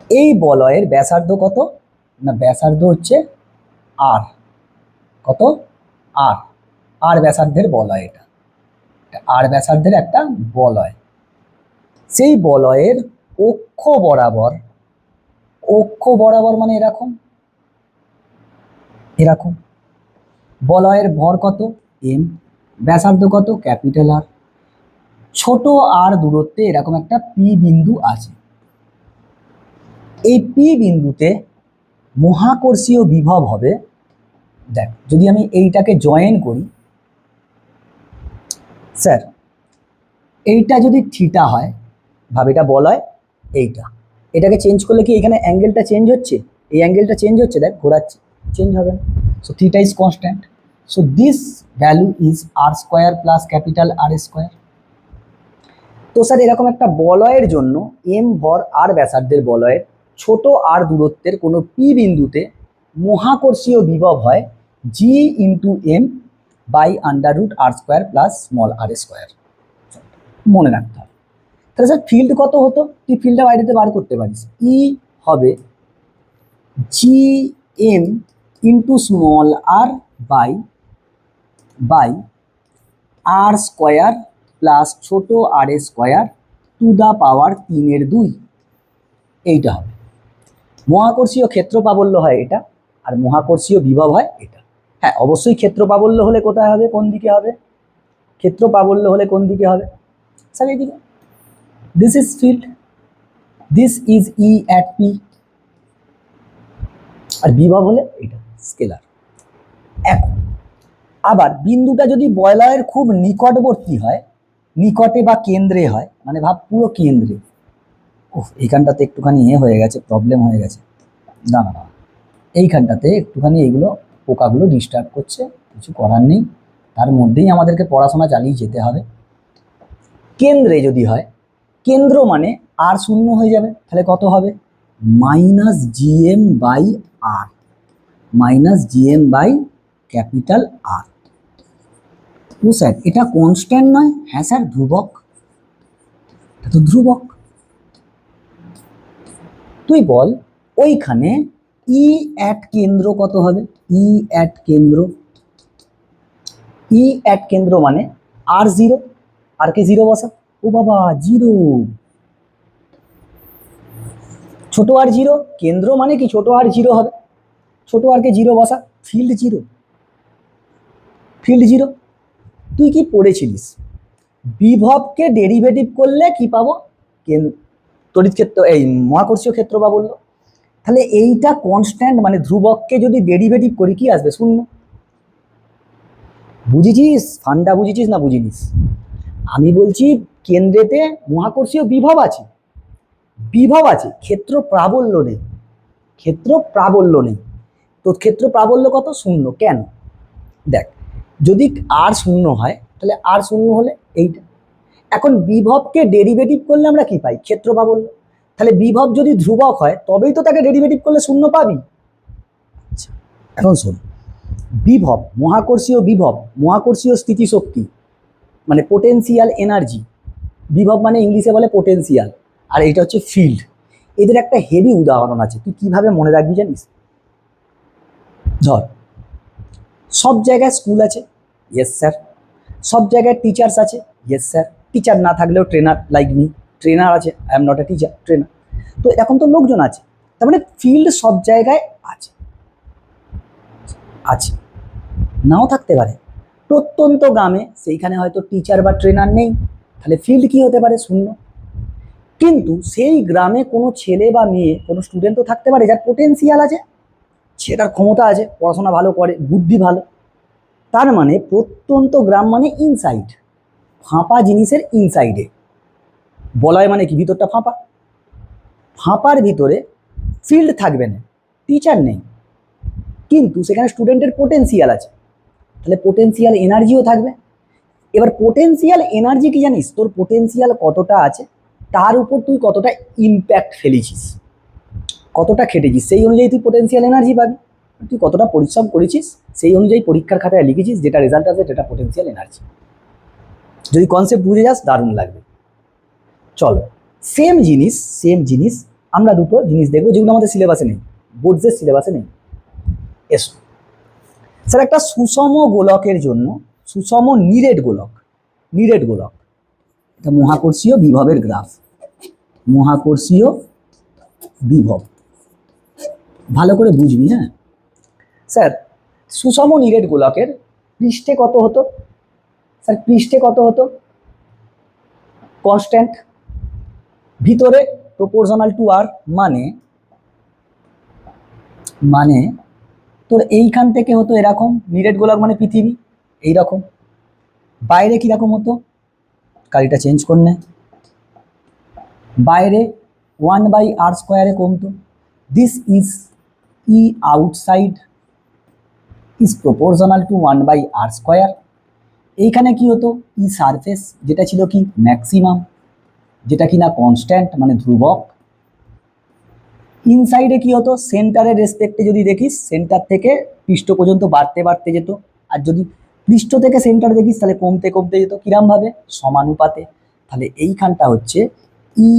এই বলয়ের ব্যাসার্ধ কত? না ব্যাসার্ধ হচ্ছে আর। কত? আর। আর ব্যাসার্ধের বলয় এটা, আর ব্যাসার্ধের একটা বলয়। সেই বলয়ের অক্ষ বরাবর, অক্ষ বরাবর মানে এরকম, এরকম বলয়ের ভর কত? এম, ব্যাসার্ধ কত? Capital R. ছোট আর দূরত্বে এরকম একটা পি বিন্দু আছে। এই পি বিন্দুতে মহাকর্ষীয় বিভব হবে, দেখ যদি আমি এইটাকে জয়েন করি স্যার, এইটা যদি থিটা হয়, ভাব এটা বলয়, এইটা, এটাকে চেঞ্জ করলে কি এখানে অ্যাঙ্গেলটা চেঞ্জ হচ্ছে? এই অ্যাঙ্গেলটা চেঞ্জ হচ্ছে, দেখ ঘোরাচ্ছে, চেঞ্জ হবে না। So theta is constant, so this value is R square plus capital R square. তো স্যার এরকম একটা বলয়ের জন্য এম ভর আর ব্যাসার্ধের বলয়ের ছোট আর দূরত্বের কোনো পি বিন্দুতে মহাকর্ষীয় বিভব হয় G into M by under root R square plus small R square. মনে রাখতে হবে। তাহলে স্যার ফিল্ড কত হতো? তুই ফিল্ডটা বাইরেতে বার করতে পারিস, ই হবে G M into small R by R square plus ছোট আর স্কোয়ার টু দা পাওয়ার 3/2। এইটা হবে মহাকর্ষীয় ক্ষেত্র প্রাবল্য হয় এটা, আর মহাকর্ষীয় বিভব হয় এটা। হ্যাঁ অবশ্যই ক্ষেত্র প্রাবল্য হলে কোথায় হবে? কোন দিকে হবে? ক্ষেত্র প্রাবল্য হলে কোন দিকে হবে স্যার? এইদিকে। This is field, this is E at P, আর বিভব হলে এটা স্কেলার। এখন আবার বিন্দুটা যদি বলয়ের খুব নিকটবর্তী হয়, নিকটে বা কেন্দ্রে হয়, মানে ভাব পুরো কেন্দ্রে, এইখানটাতে একটুখানি হয়ে গেছে, প্রবলেম হয়ে গেছে, না না না এইখানটাতে একটুখানি এইগুলো পোকাগুলো ডিস্টার্ব করছে, কিছু করার নেই, তার মধ্যেই আমাদেরকে পড়াশোনা চালিয়ে যেতে হবে। কেন্দ্রে যদি হয়, কেন্দ্র মানে আর শূন্য হয়ে যাবে, তাহলে কত হবে? Minus GM by R, minus GM by capital R. ও স্যার এটা কনস্ট্যান্ট নয়? হ্যাঁ স্যার ধ্রুবক, এটা তো ধ্রুবক। তুই বল ওইখানে ই অ্যাট কেন্দ্র কত হবে? ই অ্যাট কেন্দ্র, ই অ্যাট কেন্দ্র মানে আর জিরো, আর কে জিরো বসা, ও বাবা জিরো, ছোট আর জিরো, কেন্দ্র মানে কি ছোট আর জিরো হবে, ছোট আর কে জিরো বসা, ফিল্ড জিরো, ফিল্ড জিরো। তুই কি পড়েছিলিস? বিভবকে ডেরিভেটিভ করলে কি পাবো? তড়িৎ ক্ষেত্র, এই মহাকর্ষীয় ক্ষেত্র বা বললো। তাহলে এইটা কনস্ট্যান্ট মানে ধ্রুবককে যদি ডেরিভেটিভ করি কি আসবে? শূন্য। বুঝেছিস? ফান্ডা বুঝেছিস না বুঝিনিস? আমি বলছি কেন্দ্রেতে মহাকর্ষীয় বিভব আছে, বিভব আছে, ক্ষেত্র প্রাবল্য নেই, ক্ষেত্র প্রাবল্য নেই। তো ক্ষেত্র প্রাবল্য কত? শূন্য। কেন? দেখ যদি আর শূন্য হয় তাহলে আর শূন্য হলে এইটা। এখন বিভবকে ডেরিভেটিভ করলে আমরা কি পাই? ক্ষেত্র প্রাবল্য। তাহলে বিভব যদি ধ্রুবক হয় তবেই তো তাকে ডেরিভেটিভ করলে শূন্য পাবি। আচ্ছা এখন শোন, বিভব মহাকর্ষীয় বিভব, মহাকর্ষীয় স্থিতিশক্তি মানে পোটেনশিয়াল এনার্জি, বিভব মানে ইংলিশে বলে পোটেনশিয়াল, আর এটা হচ্ছে ফিল্ড। এদের একটা হেভি উদাহরণ আছে, তুই কিভাবে মনে রাখবি জানিস? ধর সব জায়গায় স্কুল আছে, ইয়েস স্যার। সব জায়গায় টিচার্স আছে, ইয়েস স্যার। টিচার না থাকলেও ট্রেনার লাইক মি, ট্রেনার আছে, I am not a teacher, trainer. তো এখন তো লোকজন আছে, তার মানে ফিল্ড সব জায়গায় আছে, আছে, নাও থাকতে পারে। প্রত্যন্ত গ্রামে সেইখানে হয়তো টিচার বা ট্রেনার নেই, তাহলে ফিল্ড কি হতে পারে? শূন্য। কিন্তু সেই গ্রামে কোনো ছেলে বা মেয়ে, কোনো স্টুডেন্ট তো থাকতে পারে যার পোটেন্সিয়াল আছে, সেটার ক্ষমতা আছে, পড়াশোনা ভালো করে, বুদ্ধি ভালো। তার মানে প্রত্যন্ত গ্রাম মানে ইনসাইড, ফাঁপা জিনিসের ইনসাইডে। বলয় মানে কি? ভিতরটা ফাঁপা। ফাঁপার ভিতরে ফিল্ড থাকবে না, টিচার নেই, কিন্তু সেখানে স্টুডেন্টের পোটেন্সিয়াল আছে, তাহলে পোটেন্সিয়াল এনার্জিও থাকবে। এবার পোটেন্সিয়াল এনার্জি কি জানিস? তোর পোটেন্সিয়াল কতটা আছে তার উপর তুই কতটা ইম্প্যাক্ট ফেলেছিস, কতটা খেটেছিস, সেই অনুযায়ী তুই পোটেন্সিয়াল এনার্জি পাবি। তুই কতটা পরিশ্রম করেছিস সেই অনুযায়ী পরীক্ষার খাতায় লিখেছিস, যেটা রেজাল্ট আসবে সেটা পোটেন্সিয়াল এনার্জি। যদি কনসেপ্ট বুঝে যাস দারুণ লাগবে। চলো, সেম জিনিস, সেম জিনিস আমরা দুটো জিনিস দেখবো যেগুলো আমাদের সিলেবাসে নেই, বোর্ডসের সিলেবাসে নেই। এসো স্যার, একটা সুষম গোলকের জন্য, সুষম নিরেট গোলক, নিরেট গোলক, এটা মহাকর্ষীয় বিভবের গ্রাফ, মহাকর্ষীয় বিভব, ভালো করে বুঝবি। হ্যাঁ স্যার, সুষম নিরেট গোলকের পৃষ্ঠে কত হতো? স্যার পৃষ্ঠে কত হতো? কনস্ট্যান্ট, ভিতরে প্রপোর্শনাল টু আর, মানে মানে তোর এইখান থেকে হতো এরকম, নিরেট গোলক মানে পৃথিবী এইরকম, বাইরে কিরকম হতো? কালিটা চেঞ্জ করে নে, বাইরে 1/r² কমতো। This is E outside is proportional to 1/r²। এইখানে কি হতো? ই সারফেস, যেটা ছিল কি ম্যাক্সিমাম, যেটা কিনা কনস্ট্যান্ট মানে ধ্রুবক। ইনসাইডে কি হতো? সেন্টারের রেসপেক্টে যদি দেখিস, সেন্টার থেকে পৃষ্ঠ পর্যন্ত বাড়তে বাড়তে যেত, আর যদি পৃষ্ঠ থেকে সেন্টার দেখিস তাহলে কমতে কমতে যেত। কিরম ভাবে? সমানুপাতে। তাহলে এইখানটা হচ্ছে ই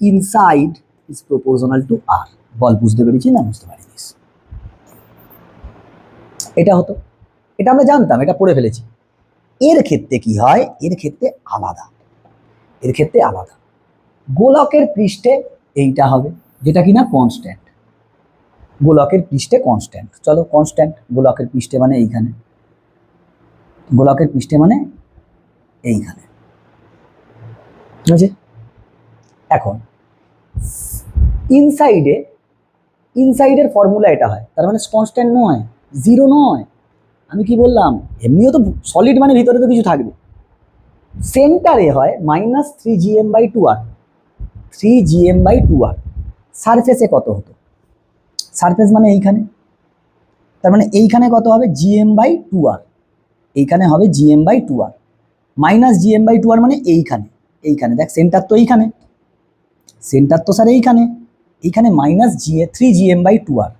ইনসাইড ইজ প্রপোর্শনাল টু আর। বল বুঝতে পেরেছি না বুঝতে পারিস? এটা হতো, এটা আমরা জানতাম, এটা পড়ে ফেলেছি। এর ক্ষেত্রে কি হয়? এর ক্ষেত্রে আলাদা, এর ক্ষেত্রে আলাদা। গোলকের পৃষ্ঠে এইটা হবে, যেটা কিনা কনস্ট্যান্ট, গোলকের পৃষ্ঠে কনস্ট্যান্ট। চলো কনস্ট্যান্ট গোলকের পৃষ্ঠে মানে এইখানে, গোলকের পৃষ্ঠে মানে এইখানে, ঠিক আছে? এখন ইনসাইডে, ইনসাইডের ফর্মুলা এটা হয়, তার মানে কনস্ট্যান্ট নয়, জিরো নয়। আমি কি বললাম? এমনিও তো সলিড মানে ভিতরে তো কিছু থাকবে। সেন্টারে হয় -3gm/2r, 3gm/2r। সারফেসে কত হতো? সারফেস মানে এইখানে, তার মানে এইখানে কত হবে? gm/2r, এইখানে হবে gm/2r, -gm/2r মানে এইখানে, এইখানে দেখ সেন্টার তো এইখানে, সেন্টার তো স্যার এইখানে, এইখানে -3gm/2r,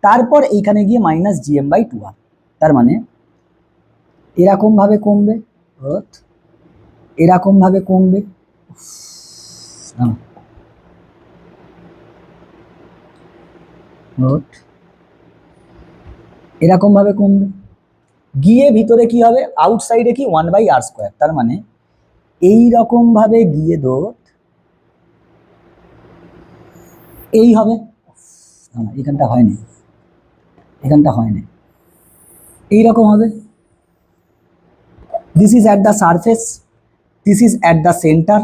তারপর এইখানে গিয়ে -gm/2r। তার মানে এরকম ভাবে কমবে, এরকম ভাবে কমবে, এরকম ভাবে কমবে, গিয়ে ভিতরে কি হবে? আউটসাইডে কি 1/r²। তার মানে এই রকম ভাবে গিয়ে এই হবে, এখানটা হয়নি, এখানটা হয়নি, এইরকম হবে। This is at the surface, this is at the centre.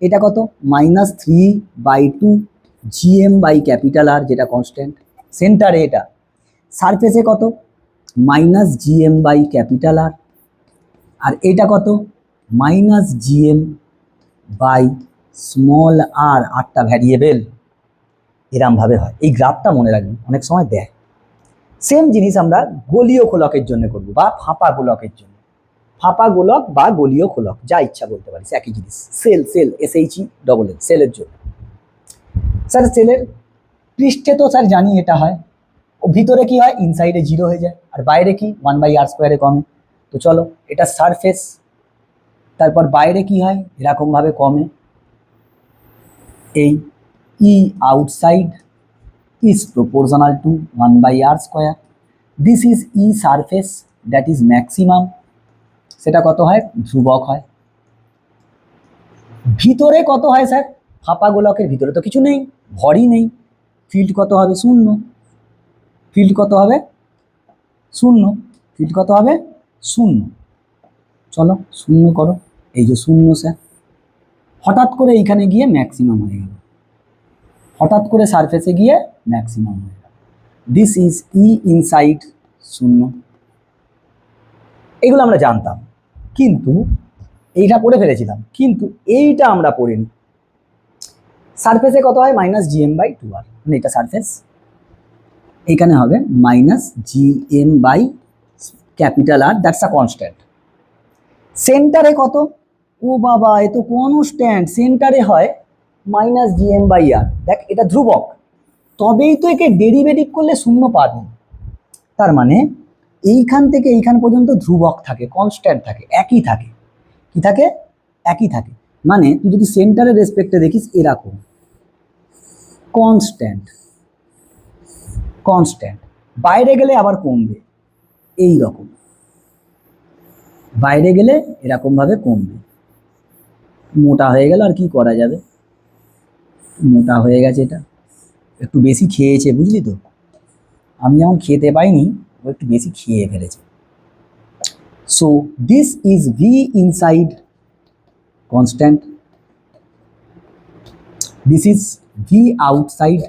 এটা কত? -3/2 gm/R, যেটা কনস্ট্যান্ট সেন্টারে। এটা সারফেসে কত? -gm/R। আর এটা কত? -gm/r, আটটা ভ্যারিয়েবল। এরম ভাবে হয়। এই গ্রাফটা মনে রাখবি, অনেক সময় দেয়। সেম জিনিস আমরা গোলীয় খোলকের জন্য করব, বা ফাঁপা গোলকের জন্য। ফাঁপা গোলক বা গোলীয় খোলক, যা ইচ্ছা বলতে পারিস, একই জিনিস। সেল, সেল, SHELL, সেলের জন্য। স্যার সেলের পৃষ্ঠে তো স্যার জানি এটা হয়, ও ভিতরে কি হয়? ইনসাইডে 0 হয়ে যায়, আর বাইরে কি 1/r² কমে। তো চলো, এটা সারফেস, তারপর বাইরে কি হয়? এরকম ভাবে কমে, এই E outside is proportional to 1/r²। This is E surface that is maximum, সেটা কত হয়, ধ্রুবক হয়। ভিতরে কত হয় স্যার, ফাঁপা গোলকের ভিতরে তো কিছু নেই, ভরই নেই, ফিল্ড কত হবে, শূন্য। ফিল্ড কত হবে, শূন্য। ফিল্ড কত হবে, শূন্য। চলো শূন্য করো, এই যে শূন্য স্যার। হঠাৎ করে এইখানে গিয়ে ম্যাক্সিমাম হয়ে গেল, হঠাৎ করে সারফেসে গিয়ে ম্যাক্সিমাম হয়ে গেল। দিস ইজ ই ইনসাইড, শূন্য। এগুলো আমরা জানতাম, কিন্তু এইটা পড়ে ফেলেছিলাম, কিন্তু এইটা আমরা পড়িনি। সারফেসে কত হয়, minus GM by two R, মানে এটা সারফেস, এখানে হবে minus GM by capital R, that's a constant. সেন্টারে কত, ও বাবা এ তো কনস্ট্যান্ট, সেন্টারে হয় মাইনাস জিএম বাই আর। দেখ এটা ধ্রুবক, তবেই তো একে ডেরিভেটিভ করলে শূন্য পাবি। তার মানে এইখান থেকে এইখান পর্যন্ত ধ্রুবক থাকে, কনস্ট্যান্ট থাকে, একই থাকে। কি থাকে, একই থাকে। মানে তুই যদি সেন্টারের রেসপেক্টে দেখিস এরকম কনস্ট্যান্ট, কনস্ট্যান্ট। বাইরে গেলে আবার কমবে, এই রকম, বাইরে গেলে এরকম ভাবে কমবে। মোটা হয়ে গেল, আর কি করা যাবে, মোটা হয়ে গেছে, এটা একটু বেশি খেয়েছে, বুঝলি তো। আমি যেমন খেতে পাইনি, ও একটু বেশি খেয়ে ফেলেছে। So this is V inside constant, this is V outside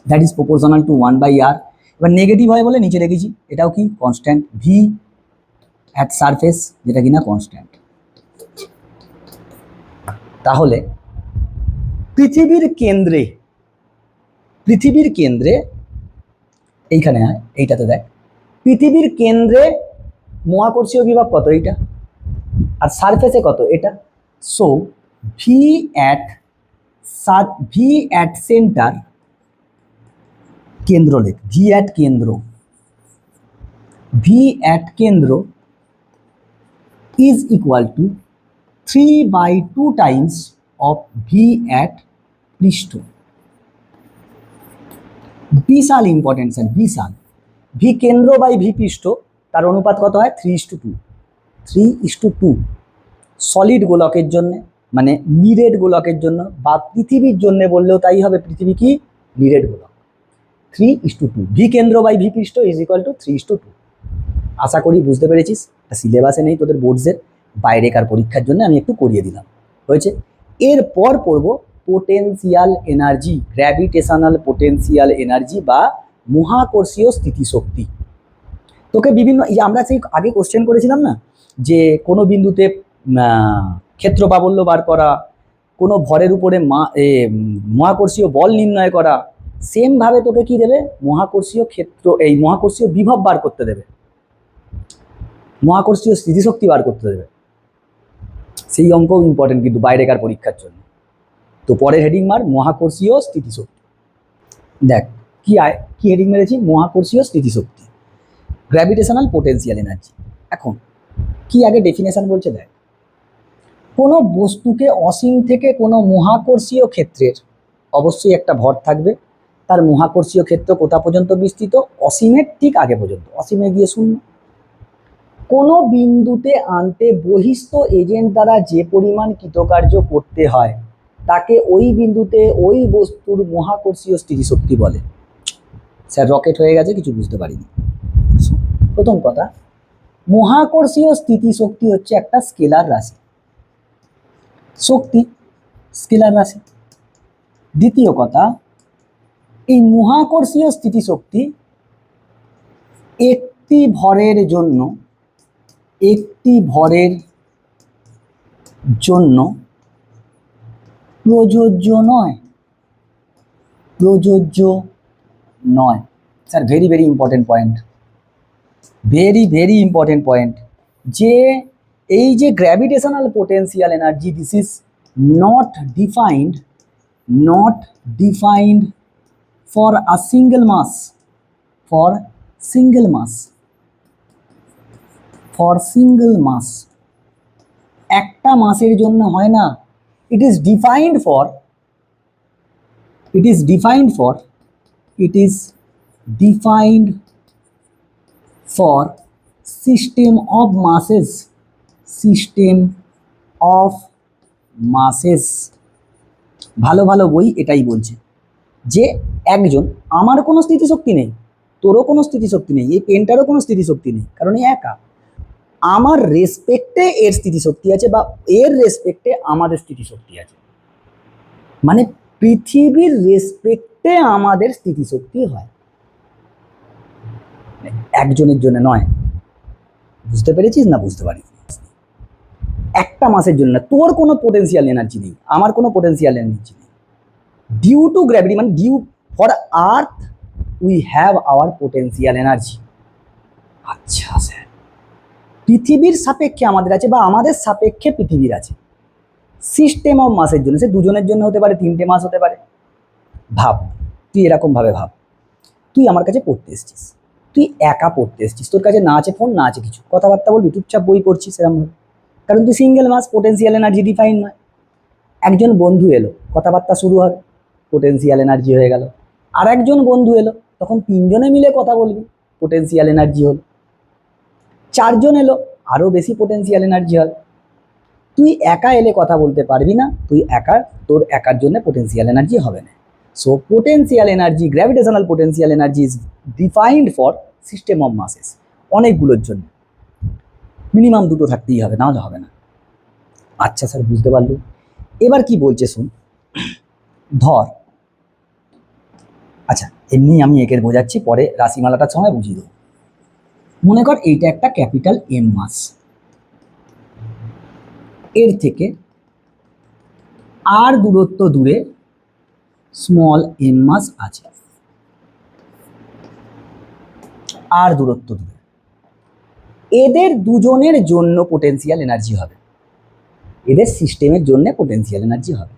that is proportional to 1/r। এবার নেগেটিভ হয় বলে নিচে রেখেছি, এটাও কি কনস্ট্যান্ট, ভি অ্যাট সারফেস, যেটা কিনা কনস্ট্যান্ট। তাহলে পৃথিবীর কেন্দ্রে, পৃথিবীর কেন্দ্রে এইখানে হয়, এইটাতে দেখ, পৃথিবীর কেন্দ্রে মহাকর্ষীয় বিভব কত, এইটা, আর সারফেসে কত, এটা। সো ভি অ্যাট সেন্টার, কেন্দ্র লেখ, ভি অ্যাট কেন্দ্র, ভি অ্যাট কেন্দ্র is equal to 3/2 times of V at পৃষ্ঠ। বিশাল ইম্পর্টেন্ট স্যার, বিশাল। ভি কেন্দ্র বাই ভি পৃষ্ঠ, তার অনুপাত কত হয়, 3:2, 3:2। সলিড গোলকের জন্য, মানে নিরেট গোলকের জন্য, বা পৃথিবীর জন্য বললেও তাই হবে, পৃথিবী কি নিরেট গোলক, 3:2। ভি কেন্দ্র বাই ভি পৃষ্ঠ ইজ ইকুয়াল টু 3:2। আশা করি বুঝতে পেরেছিস, সিলেবাসে নেই তোদের বোর্ডসের, বাইরেকার পরীক্ষার জন্য আমি একটু করিয়ে দিলাম, হয়েছে। এরপর পড়বো potential energy, gravitational potential energy বা মহাকর্ষীয় স্থিতিশক্তি। তোকে বিভিন্ন, এই আমরা সেই আগে কোশ্চেন করেছিলাম না, যে কোনো বিন্দুতে ক্ষেত্র প্রাবল্য বার করা, কোনো ভরের উপরে মহাকর্ষীয় বল নির্ণয় করা, সেম ভাবে তোকে কি দেবে, মহাকর্ষীয় ক্ষেত্র, এই মহাকর্ষীয় বিভব বার করতে দেবে, মহাকর্ষীয় স্থিতিশক্তি বার করতে দেবে। সেই অঙ্কও ইম্পর্টেন্ট কিন্তু বাইরেকার পরীক্ষার জন্য। তো পরের হেডিং মার মহাকর্ষীয় স্থিতিশক্তি। দেখ কি কি হেডিং মেরেছি, মহাকর্ষীয় স্থিতিশক্তি, গ্র্যাভিটেশনাল পোটেনশিয়াল এনার্জি। এখন কি আগে ডেফিনেশন বলছে, দেখ, কোনো বস্তুকে অসীম থেকে কোনো মহাকর্ষীয় ক্ষেত্রের অবশ্যই একটা ভর থাকবে, তার মহাকর্ষীয় ক্ষেত্র কোথা পর্যন্ত বিস্তৃত, অসীমের ঠিক আগে পর্যন্ত, অসীমে গিয়ে শূন্য। কোনো বিন্দুতে আনতে বহিস্থ এজেন্ট দ্বারা যে পরিমাণ কৃতকার্য করতে হয় তাকে ওই বিন্দুতে ওই বস্তুর মহাকর্ষীয় স্থিতিশক্তি বলে। স্যার রকেট হয়ে গেছে, কিছু বুঝতে পারিনি। প্রথম কথা, মহাকর্ষীয় স্থিতিশক্তি হচ্ছে একটা স্কেলার রাশি, শক্তি স্কেলার রাশি। দ্বিতীয় কথা, এই মহাকর্ষীয় স্থিতিশক্তি একটি ভরের জন্য, একটি ভরের জন্য প্রযোজ্য নয়, প্রযোজ্য নয়। Sir very very important point, very very important point, যে এই যে gravitational potential energy, this is not defined, not defined for a single mass, for single mass, for single mass, একটা মাসের জন্য হয় না। it is defined for, it is defined for, it is defined for system of মাসেস, system of মাসেস। ভালো ভালো বই এটাই বলছে যে একজন, আমার কোনো স্থিতিশক্তি নেই, তোরও কোনো স্থিতিশক্তি নেই, এই পেনটারও কোনো স্থিতিশক্তি নেই, কারণ এই একা। আমার রেসপেক্টে এর স্থিতিশক্তি আছে, বা এর রেসপেক্টে আমাদের স্থিতিশক্তি আছে, মানে পৃথিবীর রেসপেক্টে আমাদের স্থিতিশক্তি হয়, একজনের জন্য নয়। বুঝতে পেরেছিস না বুঝতে পারিস? একটা মাসের জন্য না, তোর কোনো পোটেন্সিয়াল এনার্জি নেই, আমার কোনো পোটেন্সিয়াল এনার্জি নেই। ডিউ টু গ্র্যাভিটি, মানে due for earth we have our potential energy. আচ্ছা স্যার, পৃথিবীর সাপেক্ষে আমাদের আছে, বা আমাদের সাপেক্ষে পৃথিবীর আছে। সিস্টেম অফ মাসের জন্য, সে দুজনের জন্য হতে পারে, 3টে মাস হতে পারে। ভাব, তুই এরকম ভাবে ভাব, তুই আমার কাছে পড়তে এসছিস, তুই একা পড়তে এসছিস, তোর কাছে না আছে ফোন, না আছে কিছু, কথাবার্তা বলবি, চুপচাপ বই পড়ছিস এরকমভাবে, কারণ তুই সিঙ্গেল মাস, পোটেন্সিয়াল এনার্জি ডিফাইন নয়। একজন বন্ধু এলো, কথাবার্তা শুরু হবে, পোটেন্সিয়াল এনার্জি হয়ে গেল। আর একজন বন্ধু এলো, তখন 3জনে মিলে কথা বলবি, পোটেন্সিয়াল এনার্জি হলো। 4জন এলো, আরও বেশি পোটেন্সিয়াল এনার্জি হবে। তুই একা এলে কথা বলতে পারবি না, তুই একা, তোর একার জন্য পোটেন্সিয়াল এনার্জি হবে না। So potential energy, gravitational potential energy is defined for system of masses, অনেকগুলোর জন্য মিনিমাম 2টো থাকতেই হবে, নাহলে হবে না। আচ্ছা স্যার বুঝতে পারলো। এবার কি বলছে শুন, ধর, আচ্ছা এমনি আমি একের বোঝাচ্ছি, পরে রাশিমালাটার সময় বুঝিয়ে দেবো। মনে কর এইটা একটা ক্যাপিটাল এম মাস, এর থেকে আর দূরত্ব দূরে স্মল এম মাস আছে, আর দূরত্ব দূরে, এদের দুজনের জন্য পোটেন্সিয়াল এনার্জি হবে, এদের সিস্টেমের জন্য পোটেন্সিয়াল এনার্জি হবে।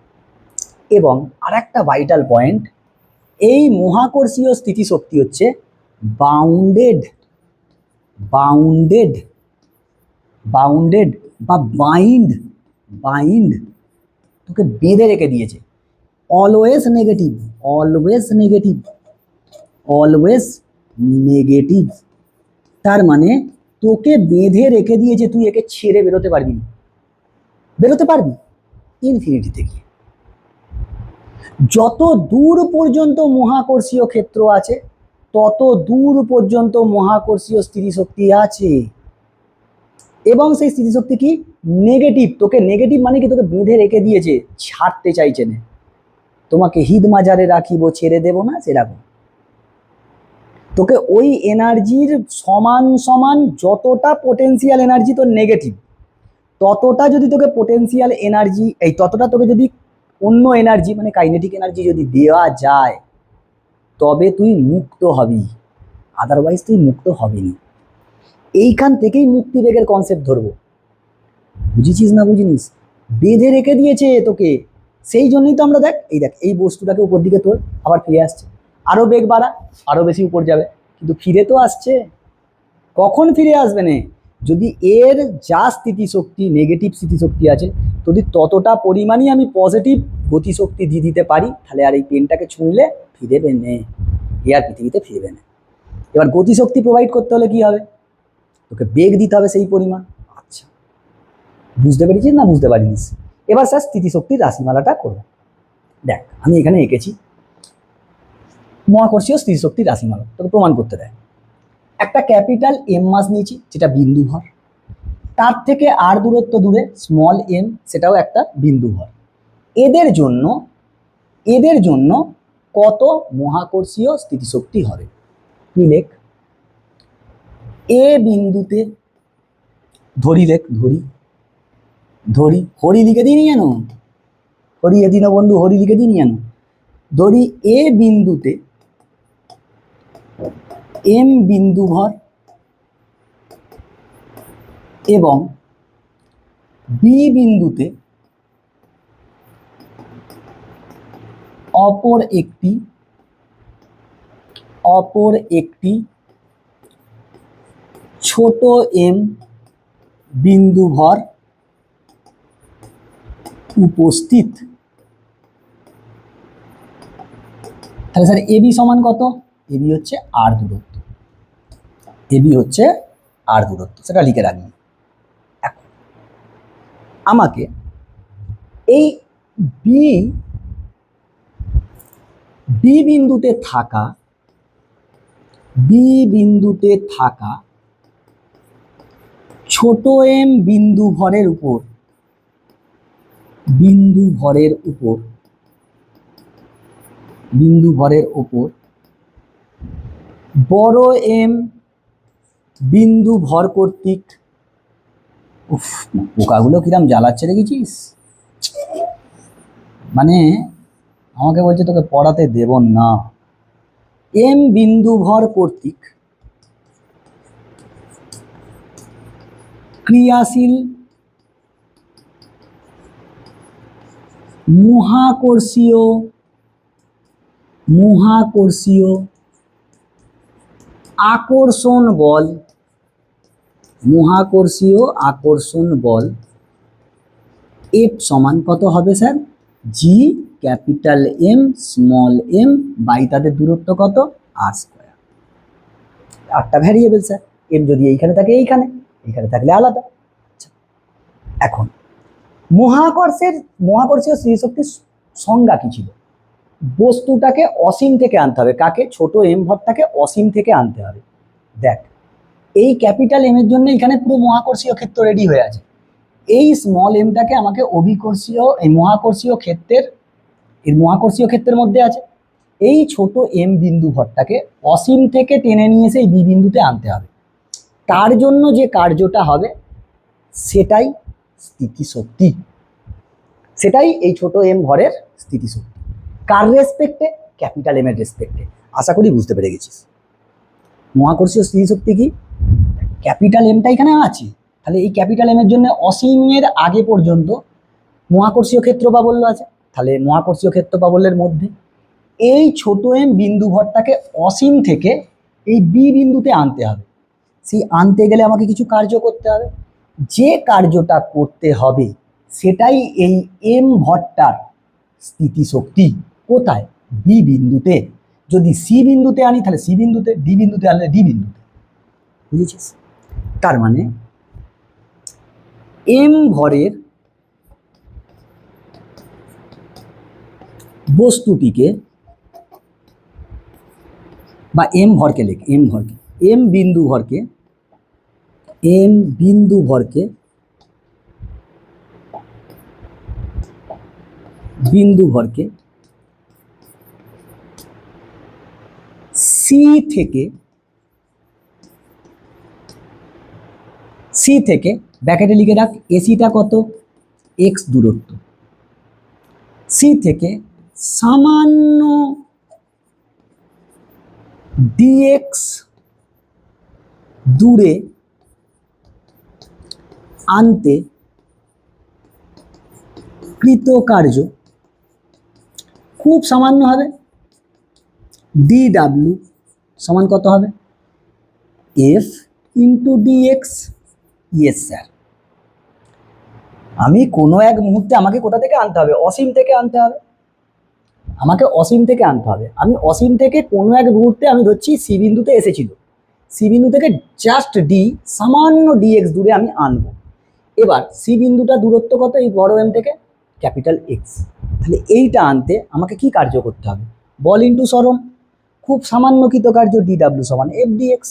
এবং আর একটা ভাইটাল পয়েন্ট, এই মহাকর্ষীয় স্থিতিশক্তি হচ্ছে বাউন্ডেড, বাউন্ডেড, বাউন্ডেড বা বাইন্ড, বাইন্ড, তোকে বেঁধে রেখে দিয়েছে, always negative, always negative, always negative. তার মানে তোকে বেঁধে রেখে দিয়েছে, তুই একে ছেড়ে বেরোতে পারবি না, বেরোতে পারবি ইনফিনিটিতে গিয়ে। যত দূর পর্যন্ত মহাকর্ষীয় ক্ষেত্র আছে, তত দূর পর্যন্ত মহাকর্ষীয় স্থিতিশক্তি আছে। এবং সেই স্থিতিশক্তি কি নেগেটিভ, তোকে নেগেটিভ মানে কি, তোকে বেঁধে রেখে দিয়েছে, ছাড়তে চাইছে না, তোমাকে হিদ মাজারে রাখিব ছেড়ে দেব না, সেরকম। তোকে ওই এনার্জির সমান সমান যতটা পোটেন্সিয়াল এনার্জি তোর নেগেটিভ, ততটা যদি তোকে পোটেন্সিয়াল এনার্জি, এই ততটা তোকে যদি অন্য এনার্জি মানে কাইনেটিক এনার্জি যদি দেওয়া যায়, তবে তুই মুক্ত হবি, আদারওয়াইজ তুই মুক্ত হবিনি। এইখান থেকেই মুক্তিবেগের কনসেপ্ট ধরবো, বুঝেছিস না বুঝিনিস? বেঁধে রেখে দিয়েছে তোকে, সেই জন্যই তো আমরা দেখ, এই দেখ এই বস্তুটাকে উপর দিকে তোর, আবার ফিরে আসছে, আরো বেগ বাড়া, আরো বেশি উপর যাবে, কিন্তু ফিরে তো আসছে। কখন ফিরে আসবে না, যদি এর যা স্থিতিশক্তি, নেগেটিভ স্থিতিশক্তি আছে, যদি ততটা পরিমাণই আমি পজিটিভ গতিশক্তি দিয়ে দিতে পারি, তাহলে আর এই পেনটাকে ছুঁড়লে ফিরেবে না, এ আর পৃথিবীতে ফিরবে না। এবার গতিশক্তি প্রোভাইড করতে হলে কি হবে, তোকে বেগ দিতে হবে সেই পরিমাণ। আচ্ছা বুঝতে পেরেছিস না বুঝতে পারিস? এবার স্যার স্থিতিশক্তির রাশিমালাটা করবো। দেখ আমি এখানে এঁকেছি মহাকর্ষীয় স্থিতিশক্তির রাশিমালা, তোকে প্রমাণ করতে দেয়। একটা ক্যাপিটাল এম মাস নিয়েছি, যেটা বিন্দু ভর, তার থেকে আর দূরত্ব দূরে স্মল এম, সেটাও একটা বিন্দু ভর। এদের জন্য, এদের জন্য কত মহাকর্ষীয় স্থিতিশক্তি হবে তুই লেখ। এ বিন্দুতে, ধরি লেখ, ধরি, ধরি, হরি লিখে দিই জানো, হরি এদিন বন্ধু, হরি লিখে দিই জানো। ধরি এ বিন্দুতে এম বিন্দু ভর এবং বি বিন্দুতে অপর একটি ছোট এম বিন্দু ভর উপস্থিত। তাহলে স্যার এবি সমান কত, এবি হচ্ছে আর দূরত্ব, এবি হচ্ছে আর দূরত্ব, সেটা লিখে রাখবি। এখন আমাকে এই বি বি বিন্দুতে থাকা ছোট এম বিন্দু ভরের উপর বড় এম বিন্দু ভর কর্তৃক, উফ, পোকাগুলো কিরম জ্বালাচ্ছে দেখেছিস, মানে আমাকে বলছে তোকে পড়াতে দেব না। এম বিন্দু ভর কর্তৃক ক্রিয়াশীল মহাকর্ষীয় আকর্ষণ বল এফ সমান কত হবে sir? G capital M small M by তাদের দূরত্ব কত? R square. 8টা ভ্যারিয়েবল স্যার, এম যদি এইখানে থাকে এইখানে থাকলে আলাদা। এখন মহাকর্ষীয় স্থিতিশক্তির সংজ্ঞা কি ছিল? বস্তুটাকে অসীম থেকে আনতে হবে। কাকে? ছোট এম ভরটাকে অসীম থেকে আনতে হবে। দেখ, এই ক্যাপিটাল এম এর জন্য এখানে পুরো মহাকর্ষীয় ক্ষেত্র রেডি হয়ে আছে। এই স্মল এমটাকে আমাকে মহাকর্ষীয় ক্ষেত্রের মধ্যে আছে। এই ছোট এম বিন্দু ভরটাকে অসীম থেকে টেনে নিয়ে এসে এই বি বিন্দুতে আনতে হবে। তার জন্য যে কার্যটা হবে সেটাই স্থিতিশক্তি, সেটাই এই ছোট এম ভরের স্থিতিশক্তি। কার রেসপেক্টে? ক্যাপিটাল এম এর রেসপেক্টে। আশা করি বুঝতে পেরে গেছিস। মহাকর্ষীয় স্থিতিশক্তি কি? ক্যাপিটাল এমটা এখানে আছে, তাহলে এই ক্যাপিটাল এম এর জন্য অসীমের আগে পর্যন্ত মহাকর্ষীয় ক্ষেত্র প্রাবল্য আছে। তাহলে মহাকর্ষীয় ক্ষেত্র প্রাবল্যের মধ্যে এই ছোট এম বিন্দু ভরটাকে অসীম থেকে এই বি বিন্দুতে আনতে হবে। সেই আনতে গেলে আমাকে কিছু কার্য করতে হবে। যে কার্যটা করতে হবে সেটাই এই এম ভরটার স্থিতিশক্তি। কোথায়? বি বিন্দুতে। যদি সি বিন্দুতে আনি তাহলে সি বিন্দুতে, ডি বিন্দুতে আনলে ডি বিন্দুতে। বুঝেছিস? তার মানে এম ভরের বস্তুটিকে বা এম ভরকে লেখ, এম বিন্দু ভরকে সি থেকে ব্র্যাকেটে লিখে রাখ, এসিটা কত? এক্স দূরত্ব। সি থেকে সামান্য ডিএক্স দূরে আনতে কৃতকার্য খুব সামান্য হবে। ডি ডাব্লিউ সমান কত হবে? F into DX. Yes sir, আমি কোনো এক মুহূর্তে আমাকে কোথা থেকে আনতে হবে? অসীম থেকে আনতে হবে। আমি অসীম থেকে কোনো এক মুহূর্তে আমি ধরছি সি বিন্দুতে এসেছিল, সি বিন্দু থেকে জাস্ট ডি সামান্য ডিএক্স দূরে আমি আনবো। এবার সি বিন্দুটা দূরত্ব কত এই বড় এম থেকে? Capital x. তাহলে এইটা আনতে আমাকে কি কার্য করতে হবে? বল ইন্টু সরণ। খুব সামান্য কৃতকার্য ডি ডাব্লিউ সমান এফ ডিএক্স।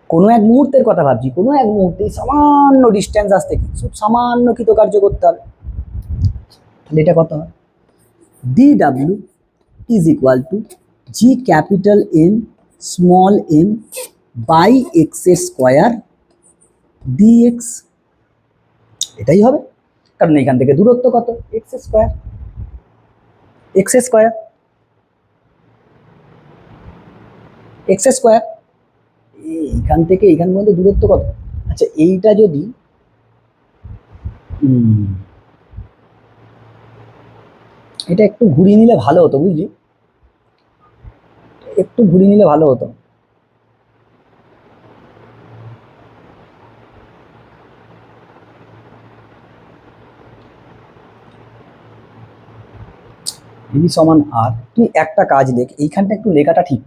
কোনো এক মুহূর্তের কথা ভাবছি, কোনো এক মুহূর্তে সামান্য ডিস্টেন্স আসতে কি খুব সামান্য কৃতকার্য করতে হবে। তাহলে এটা কত হয়? D W is equal to G capital M small M by X square DX. এটাই হবে, কারণ এখান থেকে দূরত্ব কত? X square. এইখান থেকে এইখান পর্যন্ত দূরত্ব কত? আচ্ছা, এইটা যদি এটা একটু ঘুরিয়ে নিলে ভালো হতো, বুঝলি? একটু ঘুরিয়ে নিলে ভালো হতো। বি সমান আর। তুই একটা কাজ লেখ, এইখানটা একটু লেখাটা ঠিক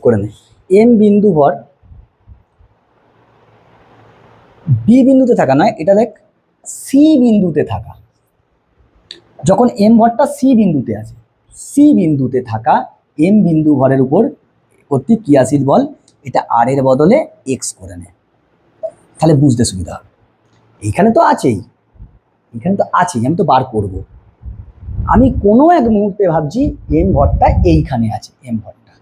করে নে, এম বিন্দু ভর বি বিন্দুতে থাকা নয়, এটা দেখ সি বিন্দুতে থাকা। যখন এম ভরটা সি বিন্দুতে আছে, সি বিন্দুতে থাকা এম বিন্দু ভরের উপর কর্তৃক ক্রিয়াশীল বল, এটা আর এর বদলে এক্স করে নেয়। তাহলে বুঝতে সুবিধা হবে। এইখানে তো আছেই, আমি তো বার করব। আমি কোনো এক মুহূর্তে ভাবছি এম ভরটা এইখানে আছে, এম ভরটা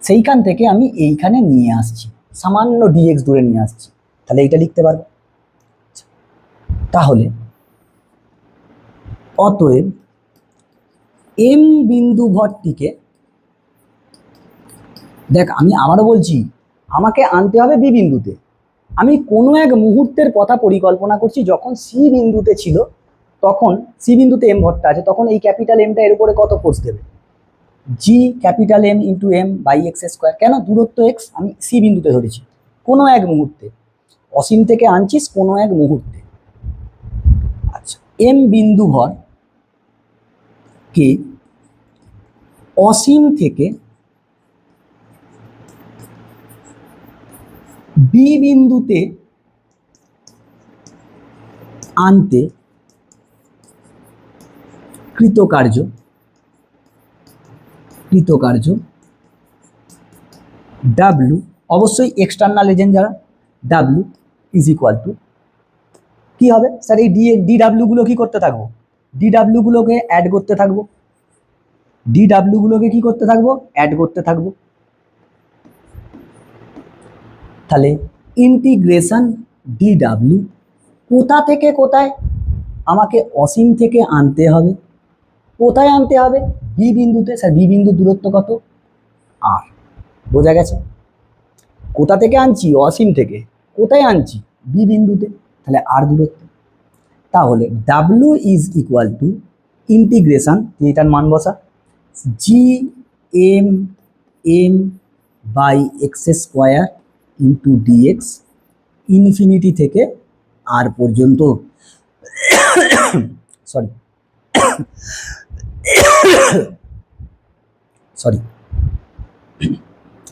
সেইখান থেকে আমি এইখানে নিয়ে আসছি, সামান্য ডিএক্স দূরে নিয়ে আসছি, তাহলে এইটা লিখতে পারবো। তাহলে অতএব এম বিন্দু ভরটিকে, দেখ আমি আবারও বলছি, আমাকে আনতে হবে বি বিন্দুতে। আমি কোনো এক মুহূর্তের কথা পরিকল্পনা করছি, যখন সি বিন্দুতে ছিল, তখন সি বিন্দুতে এম ভরটা আছে, তখন এই ক্যাপিটাল এমটা এর উপরে কত ফোর্স দেবে? G capital M into M by X square. কেন? দূরত্ব এক্স, আমি সি বিন্দুতে ধরেছি, কোনো এক মুহূর্তে, অসীম থেকে আনছিস কোনো এক মুহূর্তে। আচ্ছা, এম বিন্দু ভর কে অসীম থেকে বি বিন্দুতে আনতে কৃতকার্য ডাব্লু, অবশ্যই এক্সটার্নাল এজেন্ট যারা, ডাব্লু ইজ ইকুয়াল টু কি হবে স্যার? এই ডি ডাব্লু গুলো কি করতে থাকবো? ডি ডাব্লু গুলোকে অ্যাড করতে থাকবো, অ্যাড করতে থাকবো। তাহলে ইন্টিগ্রেশন ডি ডাব্লু কোথা থেকে কোথায়? আমাকে অসীম থেকে আনতে হবে, কোথায় আনতে হবে? বি বিন্দুতে। স্যার বি বিন্দুর দূরত্ব কত? আর। বোঝা গেছে? কোথা থেকে আনছি? অসীম থেকে। কোথায় আনছি? বি বিন্দুতে, তাহলে আর দূরত্ব। তাহলে W is equal to integration, এটার মান বসা, G M M by X square into DX, infinity থেকে আর পর্যন্ত, সরি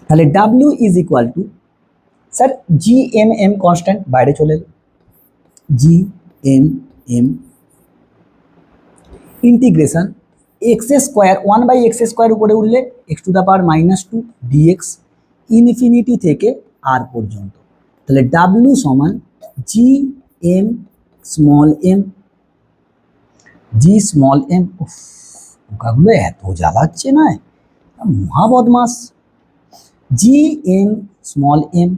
তাহলে W is equal to, sir G M M constant বাইরে চলে এলো, G M M integration X square, 1/x square উপরে উঠলে X to the power -2 DX, infinity থেকে আর পর্যন্ত। তাহলে ডাব্লু সমান G M small M, G small M. পোকাগুলো এত জ্বালাচ্ছে না, মহা বদমাস। G M small M,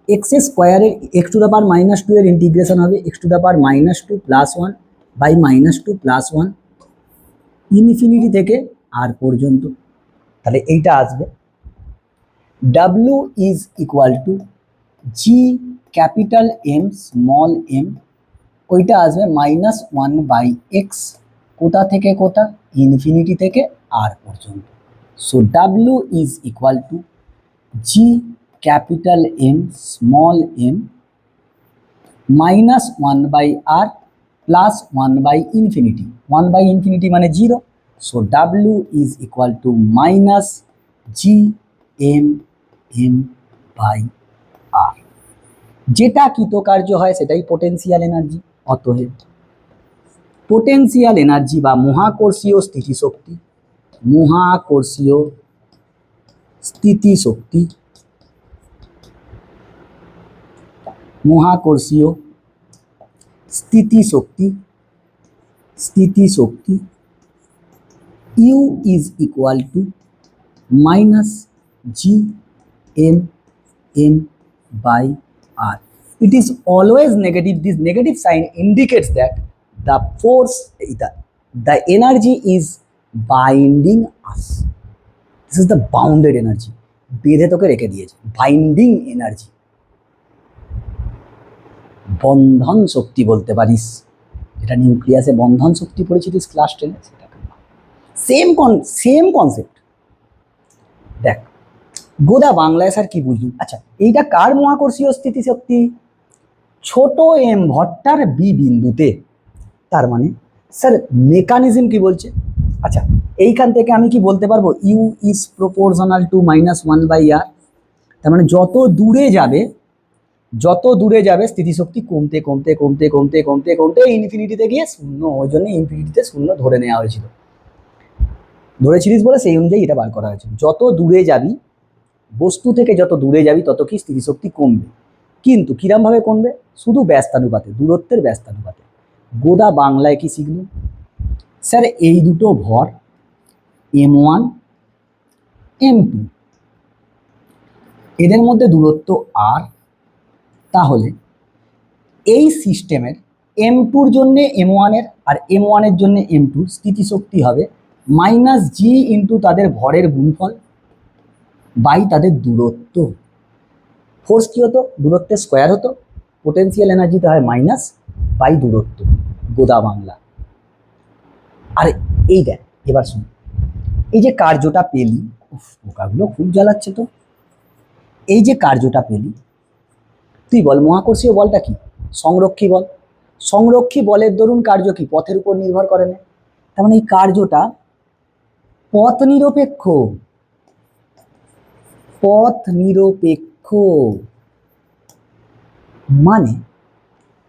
X স্কোয়ারের এক্স টু দ্য পাওয়ার -2 এর ইন্টিগ্রেশন হবে X to the power -2 + 1 by -2 + 1, infinity থেকে আর পর্যন্ত। তাহলে এইটা আসবে W is equal to G capital M small M, ওইটা আসবে -1/x, কোথা থেকে কোথা? ইনফিনিটি থেকে আর পর্যন্ত। So W is equal to G capital M small m -1/r plus 1/∞, 1/∞ মানে 0। So W is equal to minus G M M by r. যেটা কৃতকার্য হয় সেটাই পোটেনশিয়াল এনার্জি। অতএব পোটেনশিয়াল এনার্জি বা মহাকর্ষীয় স্থিতিশক্তি, মহাকর্ষীয় স্থিতিশক্তি, মহাকর্ষীয় স্থিতিশক্তি, স্থিতিশক্তি U is equal to minus G M M by r. It is always negative. This negative sign indicates that the force, the energy is binding us. This is the bounded energy. বেঁধে তোকে রেখে দিয়েছে, বাইন্ডিং এনার্জি, বন্ধন শক্তি বলতে পারিস। এটা নিউক্লিয়াসে বন্ধন শক্তি পড়েছিলিস ক্লাস 10-এ, সেটা সেম কনসেপ্ট। দেখ গোদা বাংলায় স্যার কি বুঝলুম? আচ্ছা, এইটা কার মহাকর্ষীয় স্থিতিশক্তি? ছোট এম ভরটার বি বিন্দুতে। তার মানে স্যার মেকানিজম কি বলছে? আচ্ছা, এইখান থেকে আমি কি বলতে পারবো? U is proportional to -1/r। তার মানে যত দূরে যাবে স্থিতিশক্তি কমতে কমতে কমতে কমতে কমতে কমতে ইনফিনিটিতে গিয়ে শূন্য, ওই জন্য ইনফিনিটিতে শূন্য ধরে নেওয়া হয়েছিল, ধরেছিলিস বলে সেই অনুযায়ী এটা বার করা হয়েছে। যত দূরে যাবি, বস্তু থেকে যত দূরে যাবি তত কি স্থিতিশক্তি কমবে, কিন্তু কিরম ভাবে কমবে, শুধু ব্যস্তানুপাতে, দূরত্বের ব্যস্তানুপাতে। গোদা বাংলায় কি শিখলুম, স্যার এই দুটো ভর m1 m2, এদের মধ্যে দূরত্ব r, তাহলে এই সিস্টেমের m2-র জন্য m1 এর আর m1 এর জন্য m2 স্থিতিশক্তি হবে মাইনাস জি ইন্টু তাদের ভরের গুণফল বাই তাদের দূরত্ব। ফোর্স কি হতো, দূরত্বের স্কোয়ার হতো, পোটেনশিয়াল এনার্জিতে হয় মাইনাস বাই দূরত্ব। গোদা বাংলা। আর এই দেখ এবার শুন, এই যে কার্যটা পেলি, পোকাগুলো খুব জ্বালাচ্ছে তো, এই যে কার্যটা পেলি তুই বল মহাকর্ষীয় বলটা কি, সংরক্ষী বল। সংরক্ষী বলের দরুন কার্য কি, পথের উপর নির্ভর করে না, তার মানে এই কার্যটা পথ নিরপেক্ষ, পথ নিরপেক্ষ। মানে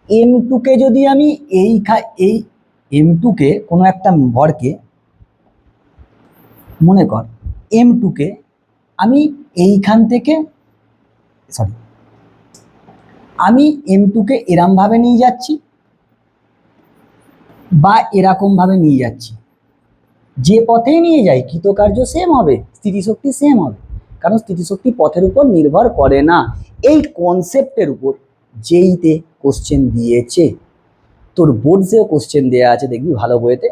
m2 কে যদি আমি এই m2 কে কোনো একটা ভরকে, মনে কর m2 কে আমি এইখান থেকে আমি m2 কে এরম ভাবে নিয়ে যাচ্ছি বা এরকম ভাবে নিয়ে যাচ্ছি, যে পথেই নিয়ে যাই কৃতকার্য সেম হবে, স্থিতিশক্তি সেম হবে, কারণ স্থিতিশক্তি পথের উপর নির্ভর করে না। এই কনসেপ্টের উপর যেইতে কোশ্চেন দিয়েছে, তোর বোর্ডসেও কোশ্চেন দেওয়া আছে, দেখবি ভালো বইতে,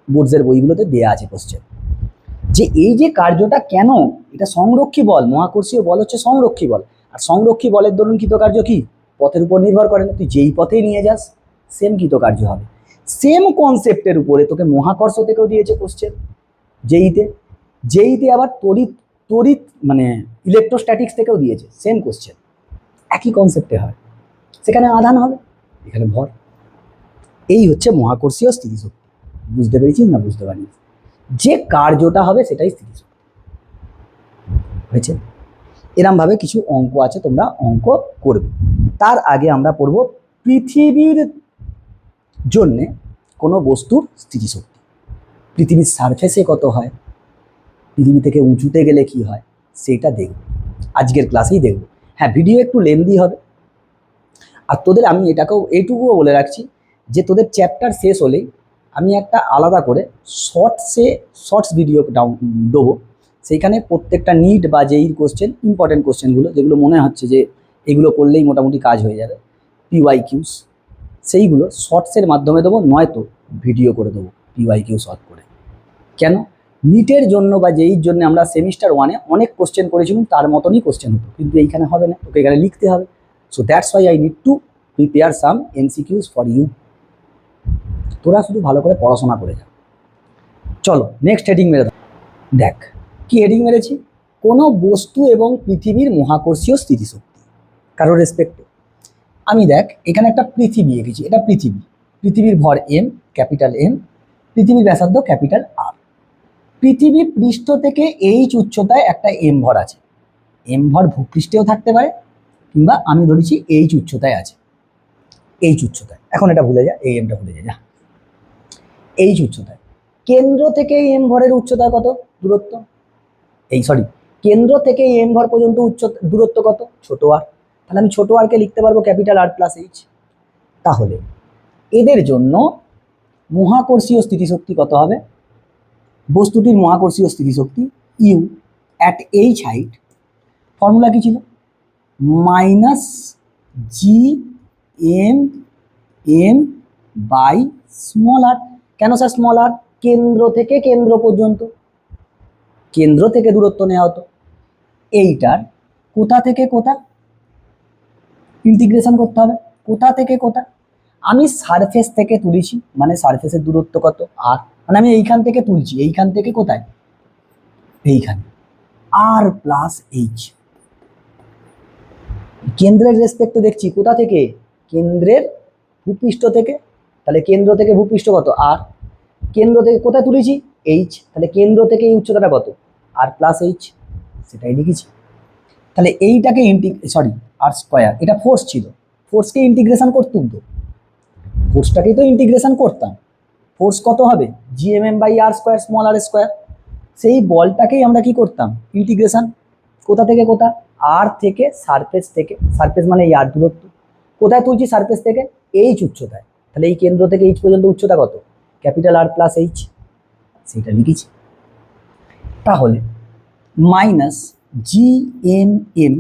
বোর্ডসের বইগুলোতে দেওয়া আছে কোশ্চেন, যে এই যে কার্যটা কেন, এটা সংরক্ষী বল, মহাকর্ষীয় বল হচ্ছে সংরক্ষী বল, আর সংরক্ষী বলের দরুন কৃতকার্য কি, পথের উপর নির্ভর করে না, তুই যেই পথেই নিয়ে যাস সেম কৃতকার্য হবে। সেম কনসেপ্টের উপরে তোকে মহাকর্ষ থেকেও দিয়েছে কোশ্চেন, যেইতে আবার তড়িৎ তড়িৎ মানে ইলেকট্রোস্ট্যাটিক্স থেকেও দিয়েছে সেম কোশ্চেন, একই কনসেপ্টে হয়, সেখানে আধান হবে, এখানে ভর। এই হচ্ছে মহাকর্ষীয় স্থিতিশক্তি। বুঝতে পেরেছিস না বুঝতে পারিস, যে কার্যটা হবে সেটাই স্থিতিশক্তি হয়েছে। এরম ভাবে কিছু অঙ্ক আছে, তোমরা অঙ্ক করবে। তার আগে আমরা পড়ব পৃথিবীর জন্য কোনো বস্তুর স্থিতিশক্তি, পৃথিবীর সারফেসে কত হয়, পৃথিবী থেকে উঁচুতে গেলে কি হয়, সেইটা দেখব আজকের ক্লাসেই দেখব। হ্যাঁ, ভিডিও একটু লেন্দি হবে, আর তোদের আমি এইটুকুও বলে রাখছি যে তোদের চ্যাপ্টার শেষ হলেই আমি একটা আলাদা করে শর্টস ভিডিও দেবো, সেইখানে প্রত্যেকটা নিট বা যেই কোশ্চেন, ইম্পর্টেন্ট কোশ্চেনগুলো যেগুলো মনে হচ্ছে যে এগুলো করলেই মোটামুটি কাজ হয়ে যাবে, PYQs, সেইগুলো শর্টসের মাধ্যমে দেবো, নয়তো ভিডিও করে দেবো PYQ সলভ করে। কেন, নিটের জন্য বা যেইর জন্য আমরা সেমিস্টার 1-এ অনেক কোশ্চেন করেছিলাম, তার মতনই কোশ্চেন হতো, কিন্তু এইখানে হবে না, তোকে এখানে লিখতে হবে। So that's why I need to prepare some MCQs for you. তোরা শুধু ভালো করে পড়াশোনা করে যা। চলো নেক্সট হেডিং মেরে দাও। দেখ কি হেডিং মেরেছি, কোনো বস্তু এবং পৃথিবীর মহাকর্ষীয় স্থিতিশক্তি কারোর রেসপেক্টে। আমি দেখ এখানে একটা পৃথিবী এঁকেছি, এটা পৃথিবীর ভর m, ক্যাপিটাল M, পৃথিবীর ব্যাসার্ধ ক্যাপিটাল R। পৃথিবী পৃষ্ঠ থেকে এইচ উচ্চতায় একটা m ভর আছে, m ভর ভূপৃষ্ঠেও থাকতে পারে, কিংবা আমি ধরেছি এইচ উচ্চতায় আছে, এইচ উচ্চতায়, এখন এটা ভুলে যা, এই এমটা ভুলে যা, এইচ উচ্চতায়। কেন্দ্র থেকে এই m ভরের উচ্চতা কত, দূরত্ব, কেন্দ্র থেকে এই m ভর পর্যন্ত দূরত্ব কত, ছোট r, তাহলে আমি ছোট r কে লিখতে পারবো ক্যাপিটাল R প্লাস H। তাহলে এদের জন্য মহাকর্ষীয় স্থিতিশক্তি কত হবে, বস্তুটির মহাকর্ষীয় স্থিতিশক্তি U at H height, formula কি ছিল, minus GM by small r। কেন স্যার স্মল r, কেন্দ্র থেকে কেন্দ্র পর্যন্ত, কেন্দ্র থেকে দূরত্ব নেওয়া হতো, এইটার কোথা থেকে কোথা ইন্টিগ্রেশন করতে হবে, কোথা থেকে কোথা, আমি সারফেস থেকে তুলেছি, মানে সারফেসের দূরত্ব কত r, মানে আমি এইখান থেকে তুলছি, এইখান থেকে কোথায়, এইখানে r প্লাস H। কেন্দ্রের রেসপেক্টে দেখছি কোথা থেকে, কেন্দ্রের ভূপৃষ্ঠ থেকে, তাহলে কেন্দ্র থেকে ভূপৃষ্ঠ কত r, কেন্দ্র থেকে কোথায় তুলেছি H, তাহলে কেন্দ্র থেকে এই উচ্চতাটা কত r প্লাস H, সেটাই লিখেছি। তাহলে এইটাকে আর স্কোয়ার, এটা ফোর্স ছিল, ফোর্সকে ইন্টিগ্রেশন করতুম তো, ফোর্সটাকেই তো ইন্টিগ্রেশন করতাম। ফোর্স কত হবে, GMM by R square small R square. সেই বলটাকেই আমরা কি করতাম, ইন্টিগ্রেশন। কোথা থেকে কোথা, আর থেকে সারফেস থেকে, সারফেস মানে এই আর দূরত্ব, কোথায় তুলছি সারফেস থেকে, এইচ উচ্চতায়। তাহলে এই কেন্দ্র থেকে এইচ পর্যন্ত উচ্চতা কত, ক্যাপিটাল আর প্লাস এইচ, সেটা লিখেছি। তাহলে মাইনাস জি এম এম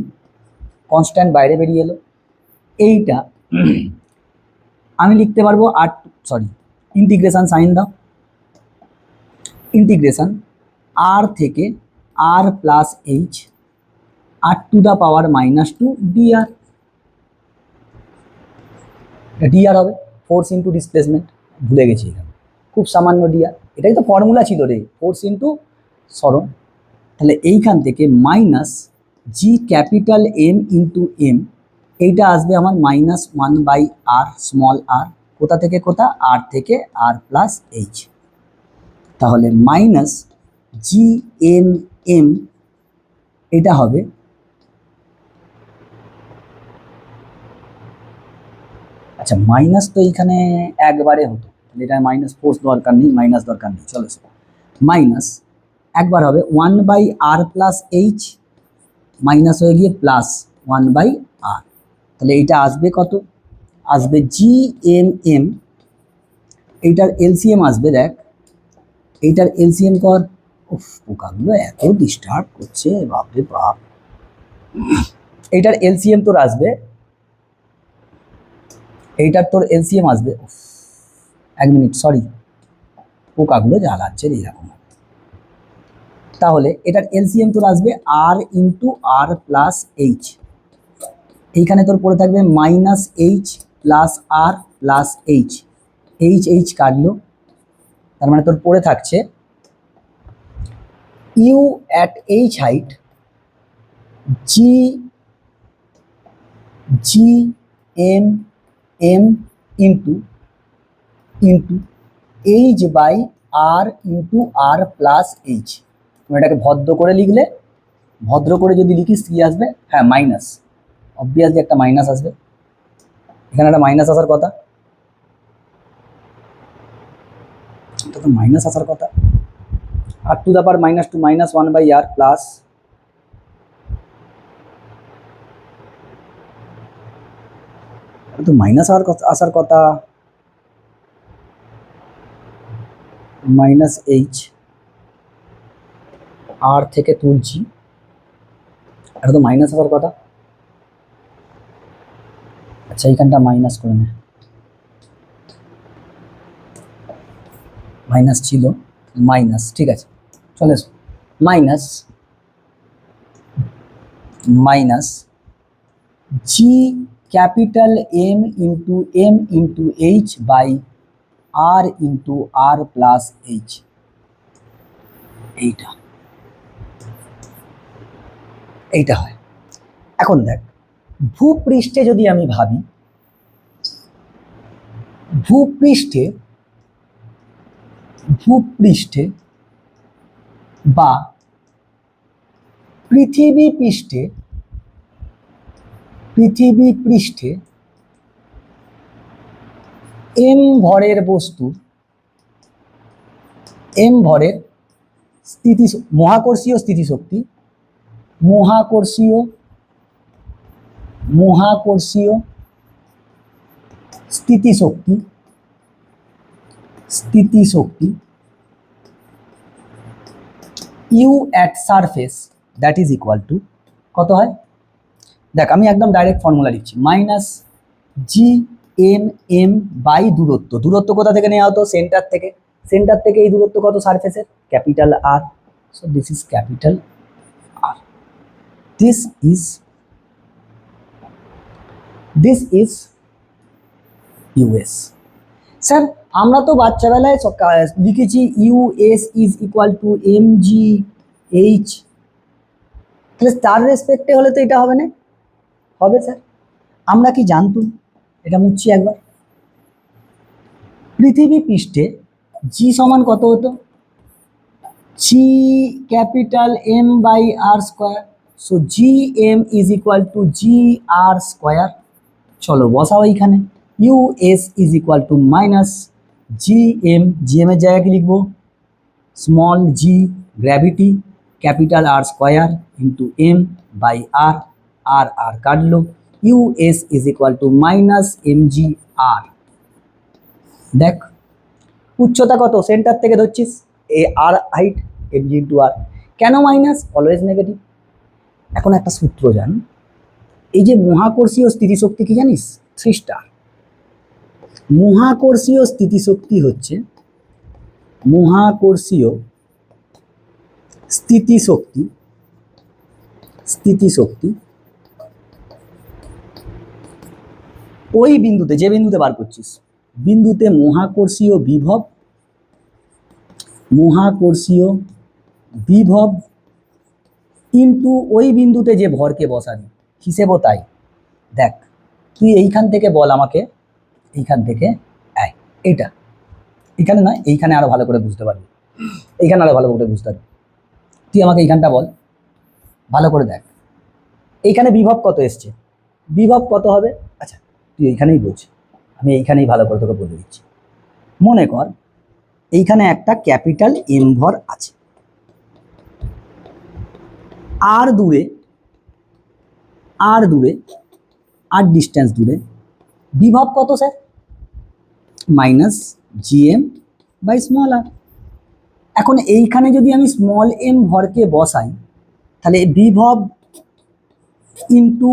কনস্ট্যান্ট বাইরে বেরিয়ে এলো, এইটা আমি লিখতে পারবো ইন্টিগ্রেশন সাইন দাও, ইন্টিগ্রেশন আর থেকে r plus h r to the power -2 dr, dr হবে ফোর্স ইন্টু ডিসপ্লেসমেন্ট, ভুলে গেছি এখানে খুব সামান্য ডিআর, এটাই তো ফর্মুলা ছিল রে, ফোর্স ইন্টু সরণ। তাহলে এইখান থেকে minus G capital M into M, এইটা আসবে আমার -1/r স্মল আর, কোথা থেকে কোথা, আর থেকে আর প্লাস এইচ। তাহলে মাইনাস জি এম এম এটা হবে আচ্ছা মাইনাস তো এইখানে একবারে হতো, তাহলে এটা মাইনাস ফোর্স দরকার নেই, মাইনাস দরকার নেই, চলো মাইনাস একবার হবে 1/r প্লাস এইচ, মাইনাস হয়ে গিয়ে প্লাস 1/r। তাহলে এইটা আসবে কত, আসবে জি এম এম, এইটার এলসিএম আসবে, দেখ এইটার এলসিএম কর, পোকাগুলো এত ডিস্টার্ব করছে বাপরে বাপ। এইটার এলসিএম তোর আসবে, এইটার তোর এলসিএম আসবে, 1 মিনিট সরি, পোকাগুলো জ্বালাচ্ছে এইরকম। তাহলে এটার এলসিএম তোর আসবে R into R plus H, এইখানে তোর পড়ে থাকবে minus H plus R plus H, H H কাটলো, তার মানে তোর পড়ে থাকছে U at H height G G M M into H by R into R plus H. তুমি এটাকে ভদ্র করে লিখলে, ভদ্র করে যদি লিখিস কি আসবে, হ্যাঁ মাইনাস, অবভিয়াসলি একটা মাইনাস আসবে, এখানে একটা মাইনাস আসার কথা, এটা তো মাইনাস আসার কথা, r to the power -2 -1/r plus তো মাইনাস আসার কথা মাইনাস এইচ, আর থেকে তুলছি, এটা তো মাইনাস আসার কথা। আচ্ছা এইখানটা মাইনাস করে নে, মাইনাস ছিল, মাইনাস ঠিক আছে, চলে এসো, minus G capital M into H by R into R plus H, এইটা হয়। এখন দেখ ভূপৃষ্ঠে যদি আমি ভাবি, ভূপৃষ্ঠে বা পৃথিবী পৃষ্ঠে এম ভরের বস্তু, এম ভরের মহাকর্ষীয় স্থিতিশক্তি, মহাকর্ষীয় স্থিতিশক্তি U at surface that is equal to কত হয়, দেখ আমি একদম ডাইরেক্ট ফর্মুলা লিখছি, minus G M M by দূরত্ব, দূরত্ব কোথা থেকে নেওয়া হতো, সেন্টার থেকে এই দূরত্ব কত সারফেসের, capital R, so this is capital R, this is US. Sir আমরা তো বাচ্চাবেলায় লিখেছি US is equal to M G H, তাহলে তার রেসপেক্টে হলে তো এটা হবে না, হবে স্যার, আমরা কি জানতুম, এটা মুছছি একবার, পৃথিবী পৃষ্ঠে জি সমান কত হতো, G capital M by R square, so G M is equal to g R square. চলো বসাও এইখানে, U S is equal to minus G M, G M এর জায়গায় কি লিখবো, small g gravity capital R square into M by R, R R কাটলো, U S is equal to minus M g R. দেখ উচ্চতা কত, সেন্টার থেকে ধরছিস, এ আর হাইট, এম জি ইন্টু আর। কেন মাইনাস, অলওয়েজ নেগেটিভ। এখন একটা সূত্র জান, এই যে মহাকর্ষীয় স্থিতিশক্তি কি জানিস, 3 স্টার। মহাকর্ষীয় স্থিতিশক্তি হচ্ছে, মহাকর্ষীয় স্থিতিশক্তি, স্থিতিশক্তি ওই বিন্দুতে, যে বিন্দুতে বার করছিস, বিন্দুতে মহাকর্ষীয় বিভব, মহাকর্ষীয় বিভব কিন্তু ওই বিন্দুতে যে ভরকে বসাবি, হিসেবও তাই। দেখ তুই এইখান থেকে বল আমাকে, এইখান থেকে এইটা, এখানে নয় এইখানে আরো ভালো করে বুঝতে পারবি, এইখানে আরো ভালো করে বুঝতে পারবি। তুই আমাকে এইখানটা বল, ভালো করে দেখ এইখানে বিভব কত এসছে, বিভব কত হবে। আচ্ছা তুই এইখানেই বোঝ, আমি এইখানেই ভালো করে তোকে বলে দিচ্ছি। মনে কর এইখানে একটা ক্যাপিটাল এম ভর আছে, আর দূরে, আর দূরে, আর ডিস্টেন্স দূরে বিভব কত sir, minus GM by small r. এখন এইখানে যদি আমি স্মল এম ভরকে বসাই, তাহলে বিভব ইন্টু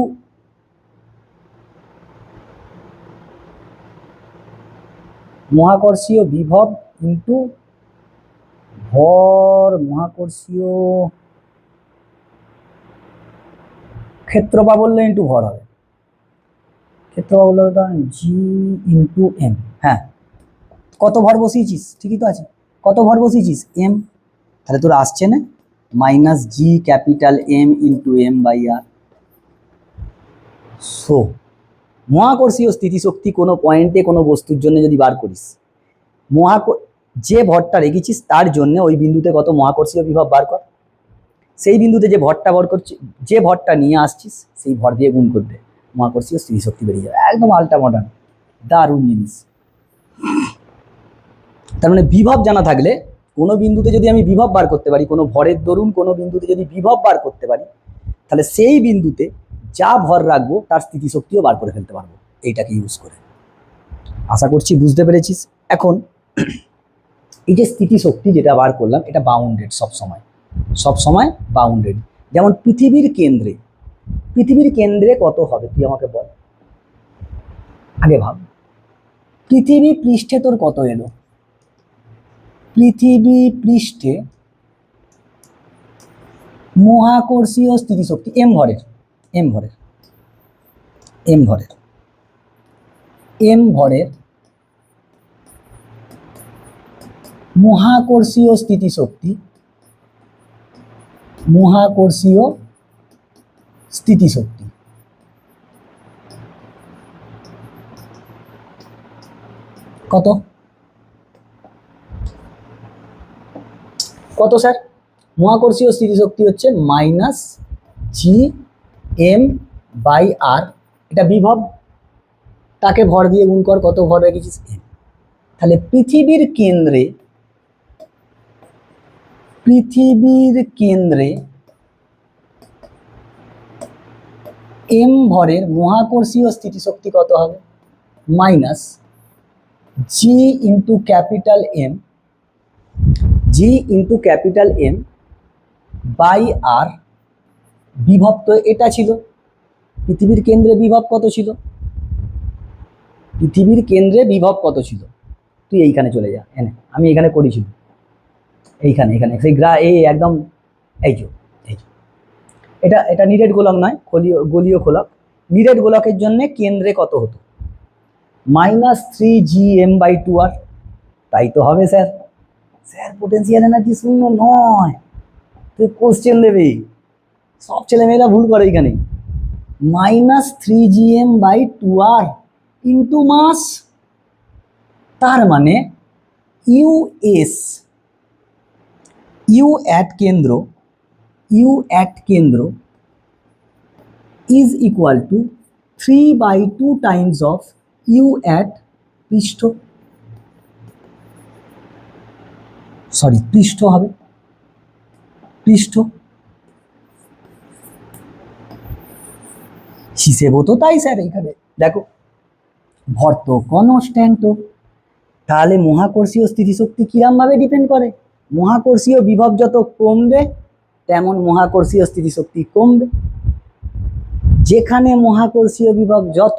মহাকর্ষীয় বিভব ইন্টু ভর, মহাকর্ষীয় ক্ষেত্রফল বললে ইন্টু ভর হবে, ক্ষেত্রফল বললে জি ইন্টু এম। হ্যাঁ কত ভর বসিয়েছিস, ঠিকই তো আছে, কত ভর বসিয়েছিস এম, তাহলে তোর আসছে না minus G capital M into M by R. So মহাকর্ষীয় স্থিতিশক্তি কোনো পয়েন্টে কোনো বস্তুর জন্য যদি বার করিস, যে ভরটা রেখেছিস তার জন্য ওই বিন্দুতে কত মহাকর্ষীয় বিভব বার কর, সেই বিন্দুতে যে ভরটা বার করছিস, যে ভরটা নিয়ে আসছিস সেই ভর দিয়ে গুণ করবে, মহাকর্ষীয় স্থিতিশক্তি বেরিয়ে যাবে। একদম আল্টা মডার্ন, দারুণ জিনিস। তার মানে বিভব জানা থাকলে কোনো বিন্দুতে যদি আমি বিভব বার করতে পারি, কোনো ভরের দরুন কোনো বিন্দুতে যদি বিভব বার করতে পারি, তাহলে সেই বিন্দুতে যা ভর রাখবো তার স্থিতিশক্তিও বার করে ফেলতে পারবো এইটাকে ইউজ করে। আশা করছি বুঝতে পেরেছিস। এখন এই যে স্থিতিশক্তি যেটা বার করলাম, এটা বাউন্ডেড, সবসময় সবসময় বাউন্ডেড। যেমন পৃথিবীর কেন্দ্রে, পৃথিবীর কেন্দ্রে কত হবে তুই আমাকে বল, আগে ভাব। পৃথিবী পৃষ্ঠে তোর কত এলো, পৃথিবী পৃষ্ঠে মহাকর্ষীয় স্থিতিশক্তি এম ভরের, এম ভরের, এম ভরের, এম ভরের মহাকর্ষীয় স্থিতিশক্তি, মহাকর্ষীয় স্থিতিশক্তি কত, কত স্যার, মহাকর্ষীয় স্থিতিশক্তি হচ্ছে মাইনাস জি এম বাই আর, এটা বিভব, তাকে ভর দিয়ে গুণ কর, কত ভর রেখেছিস এম। তাহলে পৃথিবীর কেন্দ্রে, পৃথিবীর কেন্দ্রে এম ভরের মহাকর্ষীয় স্থিতিশক্তি কত হবে, minus G into capital M, G into capital M by R. বিভব তো এটা ছিল, পৃথিবীর কেন্দ্রে বিভব কত ছিল, পৃথিবীর কেন্দ্রে বিভব কত ছিল, তুই এইখানে চলে যা, এনে আমি এখানে করেছিল, এইখানে এখানে সেই এই একদম এই যে, এটা এটা নিরেট গোলক নয়, গলীয় গোলক। নিরেট গোলকের জন্য কেন্দ্রে কত হতো, মাইনাস 3 GM/2 আর। তাই তো হবে স্যার, স্যার পোটেনশিয়াল এনার্জি শূন্য নয়, তুই কোশ্চেন দেবে, সব ছেলেমেয়েরা ভুল করে এখানে। মাইনাস 3 GM/2 আর ইন্টু মাস, তার মানে ইউএস, ইউ অ্যাট কেন্দ্র, ইউ অ্যাট কেন্দ্র is equal to 3/2 times of U at পৃষ্ঠ, সরি পৃষ্ঠ হবে, পৃষ্ঠ। হিসেবও তো তাই স্যার, এইখানে দেখো ভর তো কনস্ট্যান্ট, তাহলে মহাকর্ষীয় স্থিতিশক্তি কিরম ভাবে ডিপেন্ড করে, মহাকর্ষীয় বিভব যত কমবে তেমন মহাকর্ষীয় স্থিতিশক্তি কমবে। যেখানে মহাকর্ষীয় বিভব যত,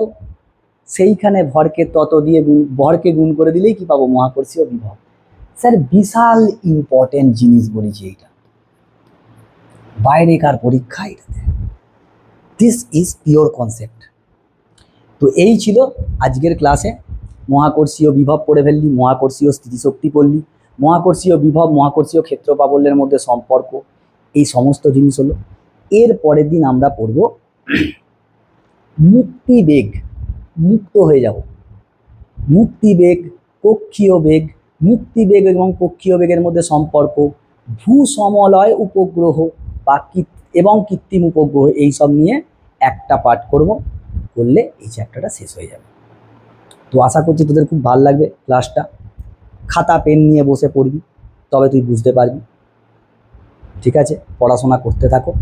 সেইখানে ভরকে তত দিয়ে ভরকে গুণ করে দিলেই কি পাবো, মহাকর্ষীয় বিভব। স্যার বিশাল ইম্পর্টেন্ট জিনিস বলেছি, এইটা বাইরেকার পরীক্ষা এটা, দিস ইজ পিওর কনসেপ্ট। তো এই ছিল আজকের ক্লাসে, মহাকর্ষীয় বিভব পড়ে ফেললি, মহাকর্ষীয় স্থিতিশক্তি পড়লি, মহাকর্ষীয় বিভব মহাকর্ষীয় ক্ষেত্র প্রাবল্যের মধ্যে সম্পর্ক, এই সমস্ত জিনিস হলো। এর পরের দিন আমরা পড়ব মুক্তিবেগ, মুক্ত হয়ে যাব, মুক্তিবেগ, কক্ষীয় বেগ, মুক্তিবেগ এবং কক্ষীয় বেগের মধ্যে সম্পর্ক, ভূসমলয় উপগ্রহ বা এবং কৃত্রিম উপগ্রহ, এইসব নিয়ে একটা পাঠ করব, করলে এই চ্যাপ্টারটা শেষ হয়ে যাবে। তো আশা করছি তোদের খুব ভালো লাগবে ক্লাসটা, খাতা পেন নিয়ে বসে পড়বি, তবে তুই বুঝতে পারবি। ঠিক আছে, পড়াশোনা করতে থাকো।